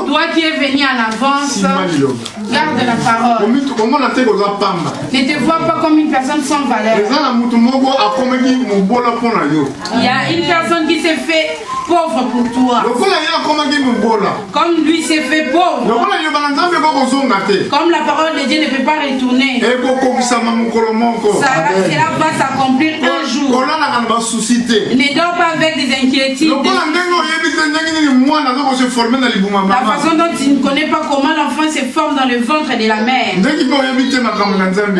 Toi qui es venu en avance, garde la parole. Ne te vois pas comme une personne sans valeur. Il y a une personne qui s'est fait pauvre pour toi. Comme lui s'est fait pauvre. Comme la parole de Dieu ne peut pas retourner. Cela va s'accomplir un jour. Ne dors pas avec des inquiétudes. La façon dont tu ne connais pas comment l'enfant se forme dans le ventre de la mère.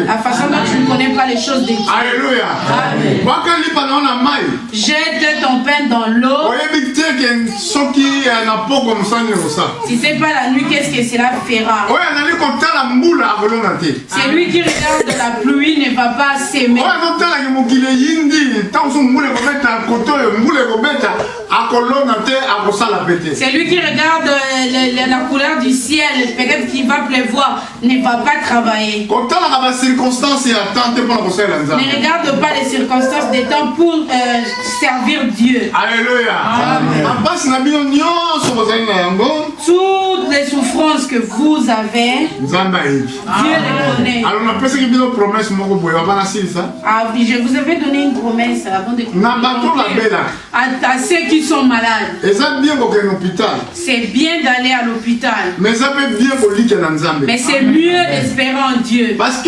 La façon dont tu ne connais pas les choses de Dieu. Alléluia. Jette ton pain dans l'eau. Si c'est pas la nuit, qu'est-ce que cela fera? C'est lui qui regarde la pluie ne va pas s'aimer. C'est lui qui regarde la couleur du ciel, peut-être qu'il va pleuvoir, ne va pas travailler. Ne regarde pas les circonstances des temps pour servir Dieu. Alléluia. Toutes les souffrances que vous avez, Dieu les connaît. Je vous avais donné une promesse avant de commencer. À ceux qui sont malades, c'est bien d'aller à l'hôpital. Mais c'est mieux d'espérer en Dieu. Parce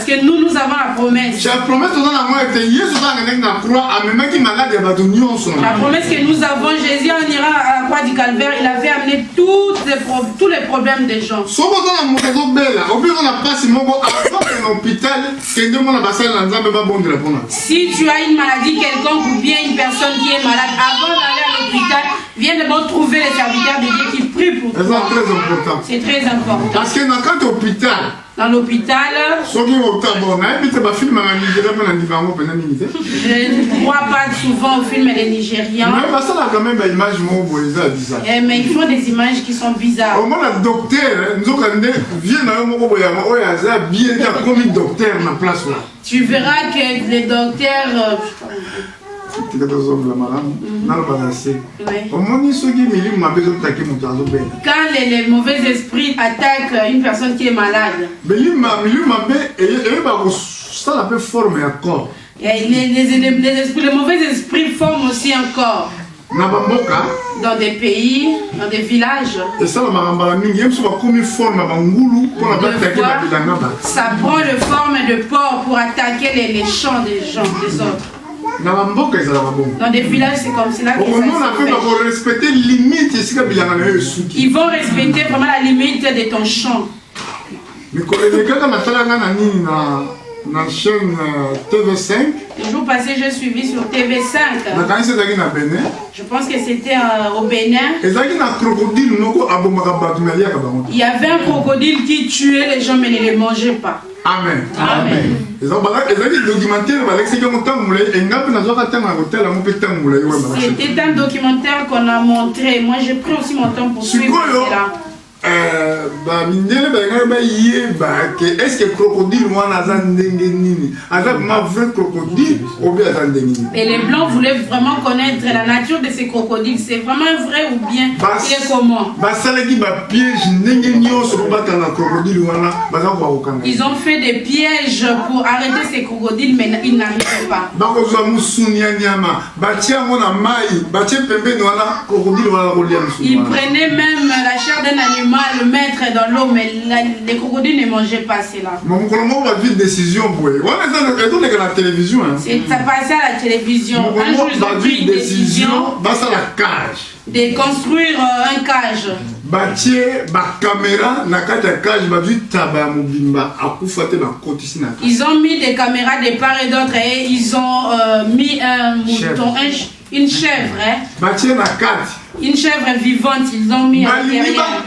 que nous avons la promesse. La promesse que nous avons, Jésus en ira à la croix du calvaire, il a avait amené tous les problèmes des gens. Si tu as une maladie quelconque ou bien une personne qui est malade, avant d'aller à l'hôpital, viens d'abord trouver les serviteurs de Dieu qui prient pour toi. C'est très important. C'est très important. Parce que dans l'hôpital, dans l'hôpital, je ne crois pas souvent aux films des Nigérians. Mais ils font des images qui sont bizarres. Tu verras que les docteurs... Quand les mauvais esprits attaquent une personne qui est malade, les mauvais esprits forment aussi un corps. Dans des pays, dans des villages. Ça prend le forme de porc pour attaquer les champs des gens, des autres. Dans des villages, c'est comme cela que ils vont respecter vraiment la limite de ton champ. La chaîne TV5. Le jour passé, j'ai suivi sur TV5. Je pense que c'était au Bénin. Il y avait un crocodile qui tuait les gens mais ne les mangeait pas. Amen. Amen. C'était un documentaire qu'on a montré. Moi, j'ai pris aussi mon temps pour suivre cela. Est-ce que crocodile et les blancs voulaient vraiment connaître la nature de ces crocodiles. C'est vraiment vrai ou bien il est comment? Ils ont fait des pièges pour arrêter ces crocodiles, mais ils n'arrivaient pas. Ils prenaient même la chair d'un animal, le mettre dans l'eau, mais les crocodiles ne mangeaient pas cela. Ça passait à la télévision. Un jour, ils ont pris une décision de construire un cage. Ils ont mis des caméras de part et d'autre et ils ont mis un mouton, une chèvre. Une chèvre vivante, ils ont mis à l'intérieur.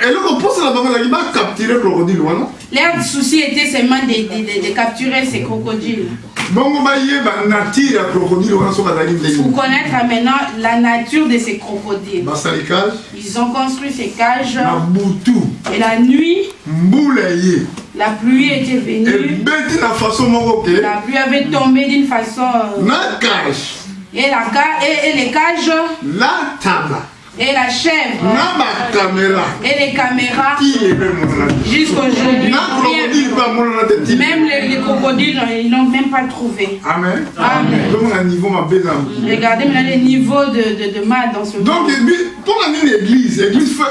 Leur souci était seulement de capturer ces crocodiles. Pour connaître maintenant la nature de ces crocodiles. Ils ont construit ces cages. Et la nuit, la pluie était venue. La pluie avait tombé d'une façon. Et les cages. Et la chèvre. Et les caméras. Jusqu'aujourd'hui. Même les crocodiles, ils n'ont même pas trouvé. Amen. Amen. Regardez maintenant les niveaux de mal dans ce monde. Donc, pour l'église, il faut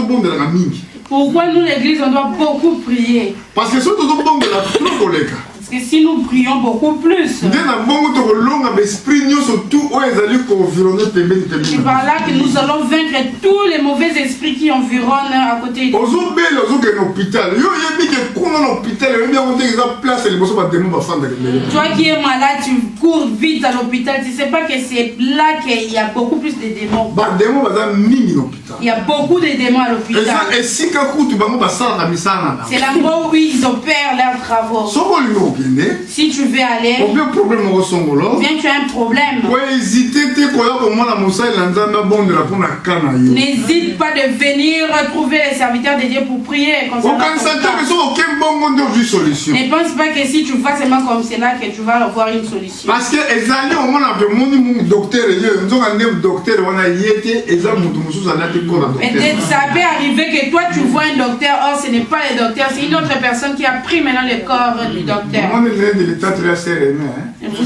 bon de la famille. Pourquoi nous, l'église, on doit beaucoup prier? Parce que si nous bon de la trop. Parce que si nous prions beaucoup plus, c'est par là que nous allons vaincre tous les mauvais esprits qui environnent à côté de nous. Toi qui es malade, tu cours vite à l'hôpital. Tu ne sais pas que c'est là qu'il y a beaucoup plus de démons. Il y a beaucoup de démons à l'hôpital. C'est l'endroit où ils opèrent leurs travaux. Si tu veux aller, ou bien tu as un problème, n'hésite pas de venir trouver les serviteurs de Dieu pour prier. Ne pense pas que si tu vas seulement comme cela que tu vas avoir une solution. Parce que ça peut arriver que toi tu vois un docteur, or ce n'est pas le docteur, c'est une autre personne qui a pris maintenant le corps du docteur. Vous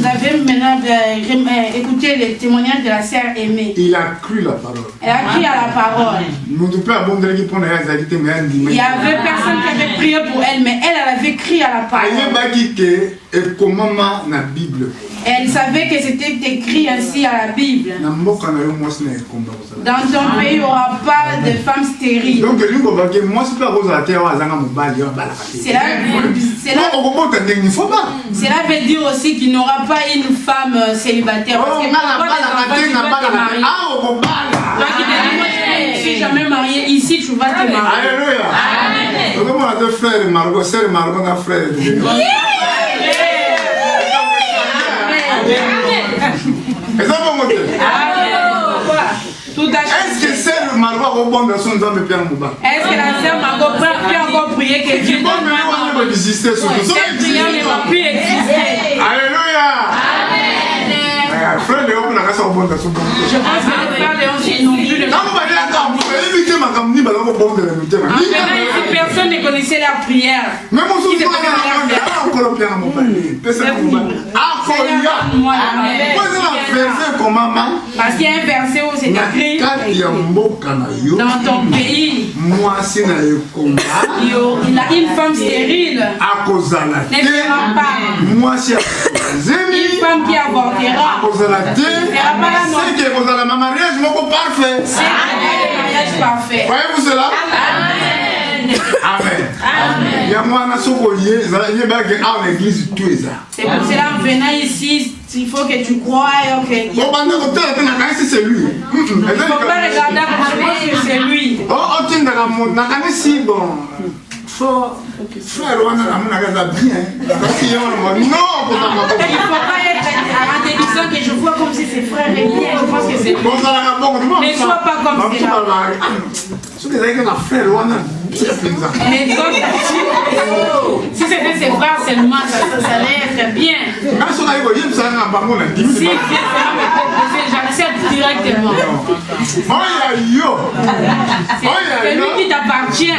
avez maintenant écouté les témoignages de la sœur aimée. Il a cru la parole. Elle a cru à la parole. Il y avait personne qui avait prié pour elle, mais elle avait cru à la parole. Elle savait que c'était écrit ainsi à la Bible. Dans ton pays, il n'y aura pas de femmes stériles. Donc, cela veut dire aussi qu'il n'y aura pas une femme célibataire. Parce que si jamais marié, ici tu vas te marier. Alléluia. Amen. Frère Margot, sœur Margot, notre frère. Est-ce que sœur Margot a bon dans son âme Pierre Mouba? Est-ce que la sœur Margot peut encore prier que Dieu ne va plus exister? Alléluia. Frère Léon, on a qu'à bon dans son âme. Je pense que les frères Léon n'ont plus de personne ne connaissait la prière. Même parce qu'il y a un verset où c'est écrit dans ton pays il y a une femme stérile ne fera pas une femme qui avortera ne fera pas la mariage parfait. Parfait. Voyez-vous cela? Amen. C'est pour cela en venant ici, il faut que tu crois que il ne faut pas regarder comme je pense que c'est lui. Frère, on a bien. Non, il ne faut pas être en déduction que je vois comme si c'est frère et bien. Je pense que c'est lui. Ne sois pas comme cela. Mais si c'était ses frères seulement, ça allait être bien. Si j'accepte directement. C'est lui qui t'appartient.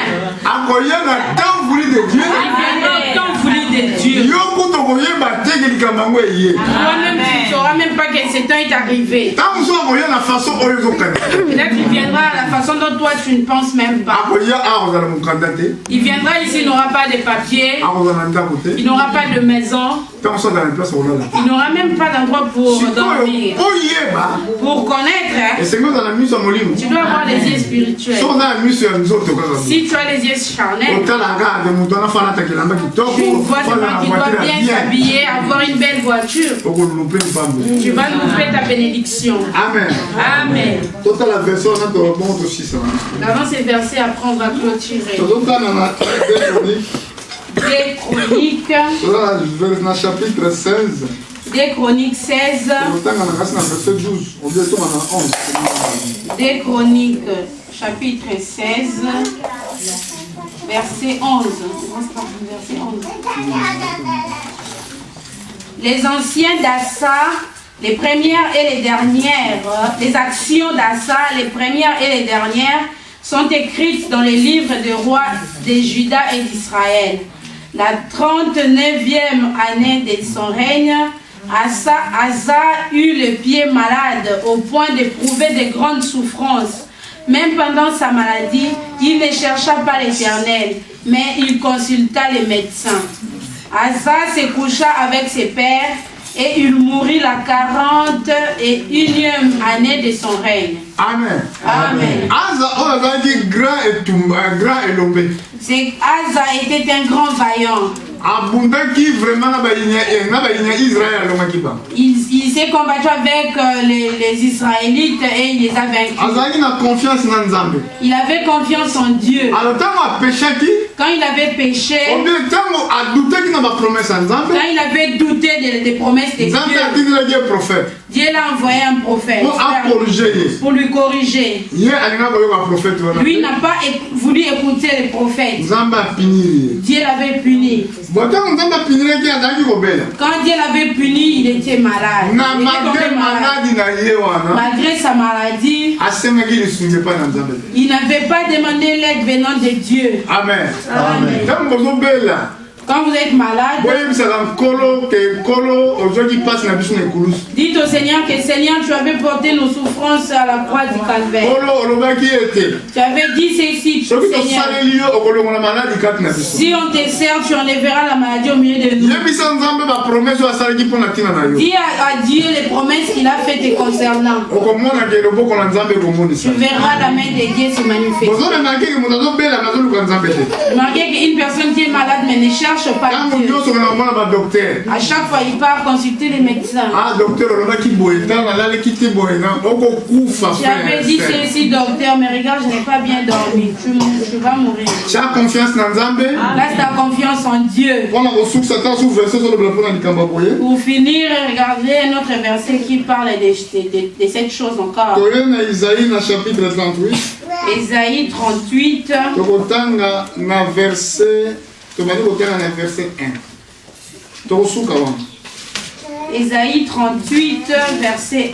Tant voulu de Dieu. Tant voulu de Dieu. Toi-même, tu ne sauras même pas que ce temps est arrivé. Peut-être qu'il viendra à la façon dont toi tu ne penses même pas. Il viendra ici, il n'aura pas de papier. Il n'aura pas de maison. Il n'aura même pas d'endroit pour dormir. Pour connaître, tu dois avoir les yeux spirituels. Si tu as les yeux charnels, tu vois qui doit bien s'habiller, avoir une belle voiture. Tu vas louper ta bénédiction. Amen. Amen. Nous avons ces versets à prendre à clôturer. Des Chroniques. Chapitre 16. Des Chroniques 16. Des Chroniques, chapitre 16, verset 11. Verset 11. Les anciens d'Assa, les premières et les dernières, les actions d'Assa, les premières et les dernières, sont écrites dans les livres des rois de Juda et d'Israël. La 39e année de son règne, Asa eut le pied malade au point d'éprouver de grandes souffrances. Même pendant sa maladie, il ne chercha pas l'Éternel, mais il consulta les médecins. Asa se coucha avec ses pères et il mourut la 41e année de son règne. Amen. Amen. Asa était un grand vaillant. Il s'est combattu avec les Israélites et il les a vaincus. Il avait confiance en Dieu. Quand il avait péché, quand il avait douté des promesses de Dieu, Dieu l'a envoyé un prophète pour lui corriger. Lui n'a pas voulu écouter les prophètes. Dieu l'avait puni. Quand Dieu l'avait puni, il était malade. Malgré sa maladie, il n'avait pas demandé l'aide venant de Dieu. Amen. Amen. Quand vous êtes malade, dites au Seigneur que Seigneur, tu avais porté nos souffrances à la croix du calvaire. Tu avais dit ceci, Seigneur. Si on te sert, tu enlèveras la maladie au milieu de nous. Dis à Dieu les promesses qu'il a faites te concernant. Tu verras la main de Dieu se manifester. Remarquez qu'une personne qui est malade mais ne cherche pas Dieu. À chaque fois il part consulter les médecins. Tu avais dit ceci, docteur, mais regarde, je n'ai pas bien dormi. Tu vas mourir. Laisse ta confiance en Dieu. Pour finir, regardez un autre verset qui parle de cette chose encore. Ésaïe 38. Ésaïe 38, verset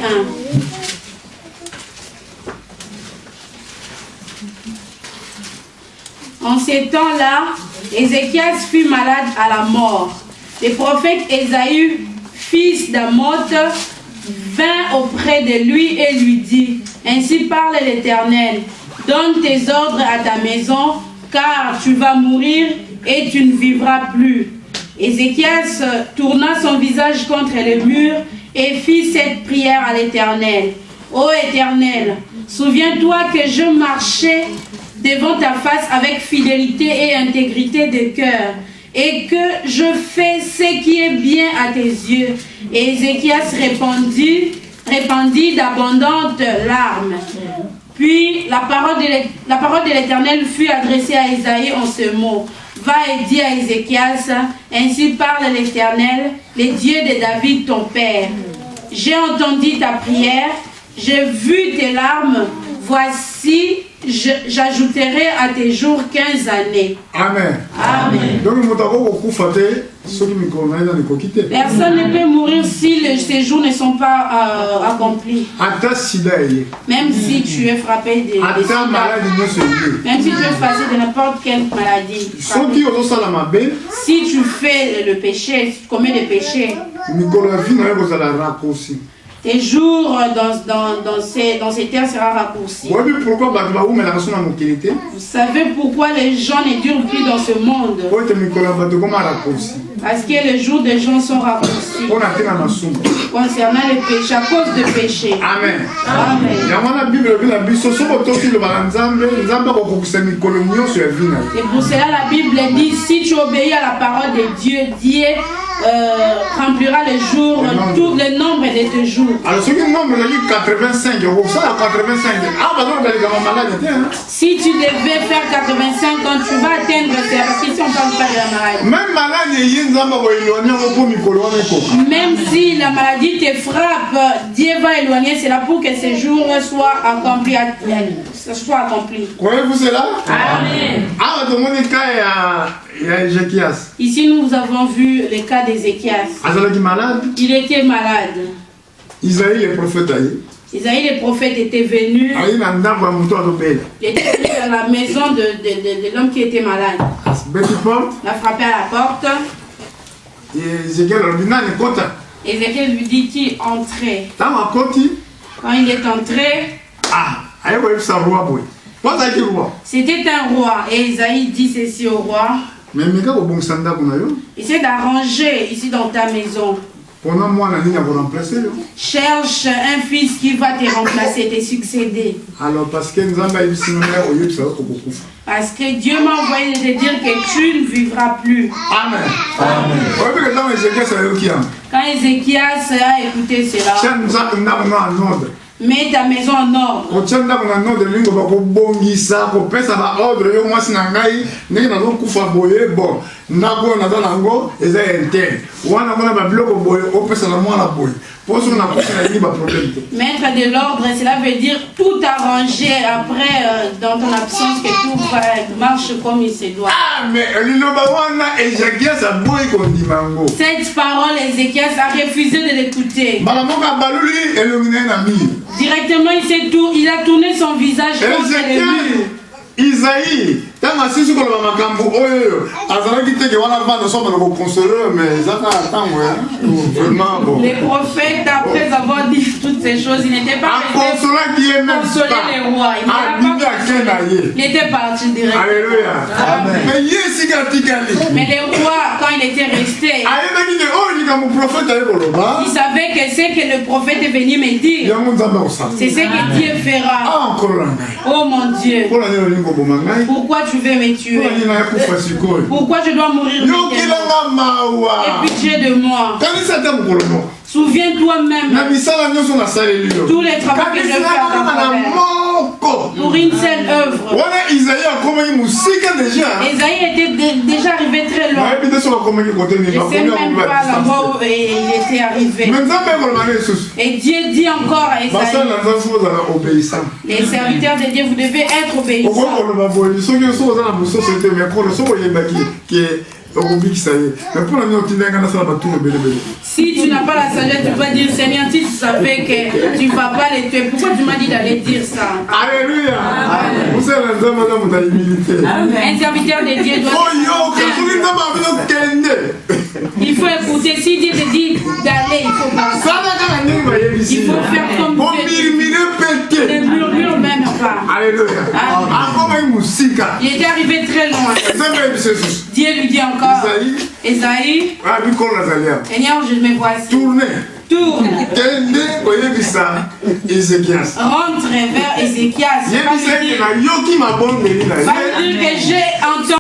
1. En ces temps-là, Ézéchias fut malade à la mort. Le prophète Ésaïe, fils d'Amoth, vint auprès de lui et lui dit: Ainsi parle l'Éternel, donne tes ordres à ta maison, car tu vas mourir et tu ne vivras plus. Ézéchias tourna son visage contre le mur et fit cette prière à l'Éternel. Ô Éternel, souviens-toi que je marchais devant ta face avec fidélité et intégrité de cœur, et que je fais ce qui est bien à tes yeux. Et Ézéchias répandit d'abondantes larmes. Puis la parole de l'Éternel fut adressée à Ésaïe en ce mot: Va et dis à Ézéchias, ainsi parle l'Éternel, le Dieu de David ton père. J'ai entendu ta prière, j'ai vu tes larmes, voici, j'ajouterai à tes jours 15 années. Amen. Amen. Personne ne peut mourir si ces jours ne sont pas accomplis. Même si tu es frappé de sida, même si tu es frappé de n'importe quelle maladie. Si tu fais le péché, si tu commets le péché, tes jours dans ces terres sera raccourci. Vous savez pourquoi les gens ne durent plus dans ce monde? Parce que les jours des gens sont raccourcis concernant les péchés, à cause de péché. Amen. Amen. Et pour cela la Bible dit: si tu obéis à la parole de Dieu, Dieu remplira les jours, tout le nombre de tes jours. Alors ce qui nombre de 85, si tu devais faire 85 ans, tu vas atteindre ces parce qu'ici on ne parle pas de la maladie. Même si la maladie te frappe, Dieu va éloigner cela pour que ces jours soient accomplis. Croyez-vous cela? Amen. Ici nous avons vu le cas d'Ézéchias. Il était malade. Isaïe le prophète était venu. Il était venu dans la maison de l'homme qui était malade. Il a frappé à la porte. Ézéchiel lui dit entrer. Quand il est entré, c'était un roi. Et Isaïe dit ceci au roi: essaie d'arranger ici dans ta maison. Cherche un fils qui va te remplacer, te succéder. Parce que Dieu m'a envoyé de te dire que tu ne vivras plus. Amen. Amen. Quand Ézéchias a écouté cela, mets ta maison en ordre. Mettre de l'ordre, cela veut dire tout arranger après dans ton absence, que tout marche comme il se doit. Cette parole, Ézéchias a refusé de l'écouter. Directement il a tourné son visage contre le mur. Isaïe, tant que si on a makambo, les prophètes, après avoir dit toutes ces choses, ils n'étaient pas restés consoler les rois. Il était parti direct. Alléluia. Mais les rois, quand il était resté, ils savaient que c'est que le prophète est venu me dire. C'est ce que Dieu fera. Oh mon Dieu. Pourquoi tu veux me tuer? Pourquoi je dois mourir maintenant? Aie pitié de moi. Souviens-toi même tous les travaux que je fais à ta faveur pour une seule œuvre. Isaïe était déjà arrivé très loin. Je ne sais même pas là-bas où il était arrivé. Et Dieu dit encore à Isaïe, les serviteurs de Dieu, vous devez être obéissants. Si tu n'as pas la sagesse, tu vas dire Seigneur, si tu savais que tu ne vas pas les tuer, pourquoi tu m'as dit d'aller dire ça? Alléluia. Un serviteur de Dieu doit il faut écouter. Si Dieu te dit d'aller, il faut passer. Il faut faire comme Dieu. Ne murmure même pas. Alléluia. Il était arrivé très loin. Dieu lui dit encore, Esaïe, Seigneur, je me voici. Tourne. Rentre vers Ézéchias. Va lui dire que j'ai entendu.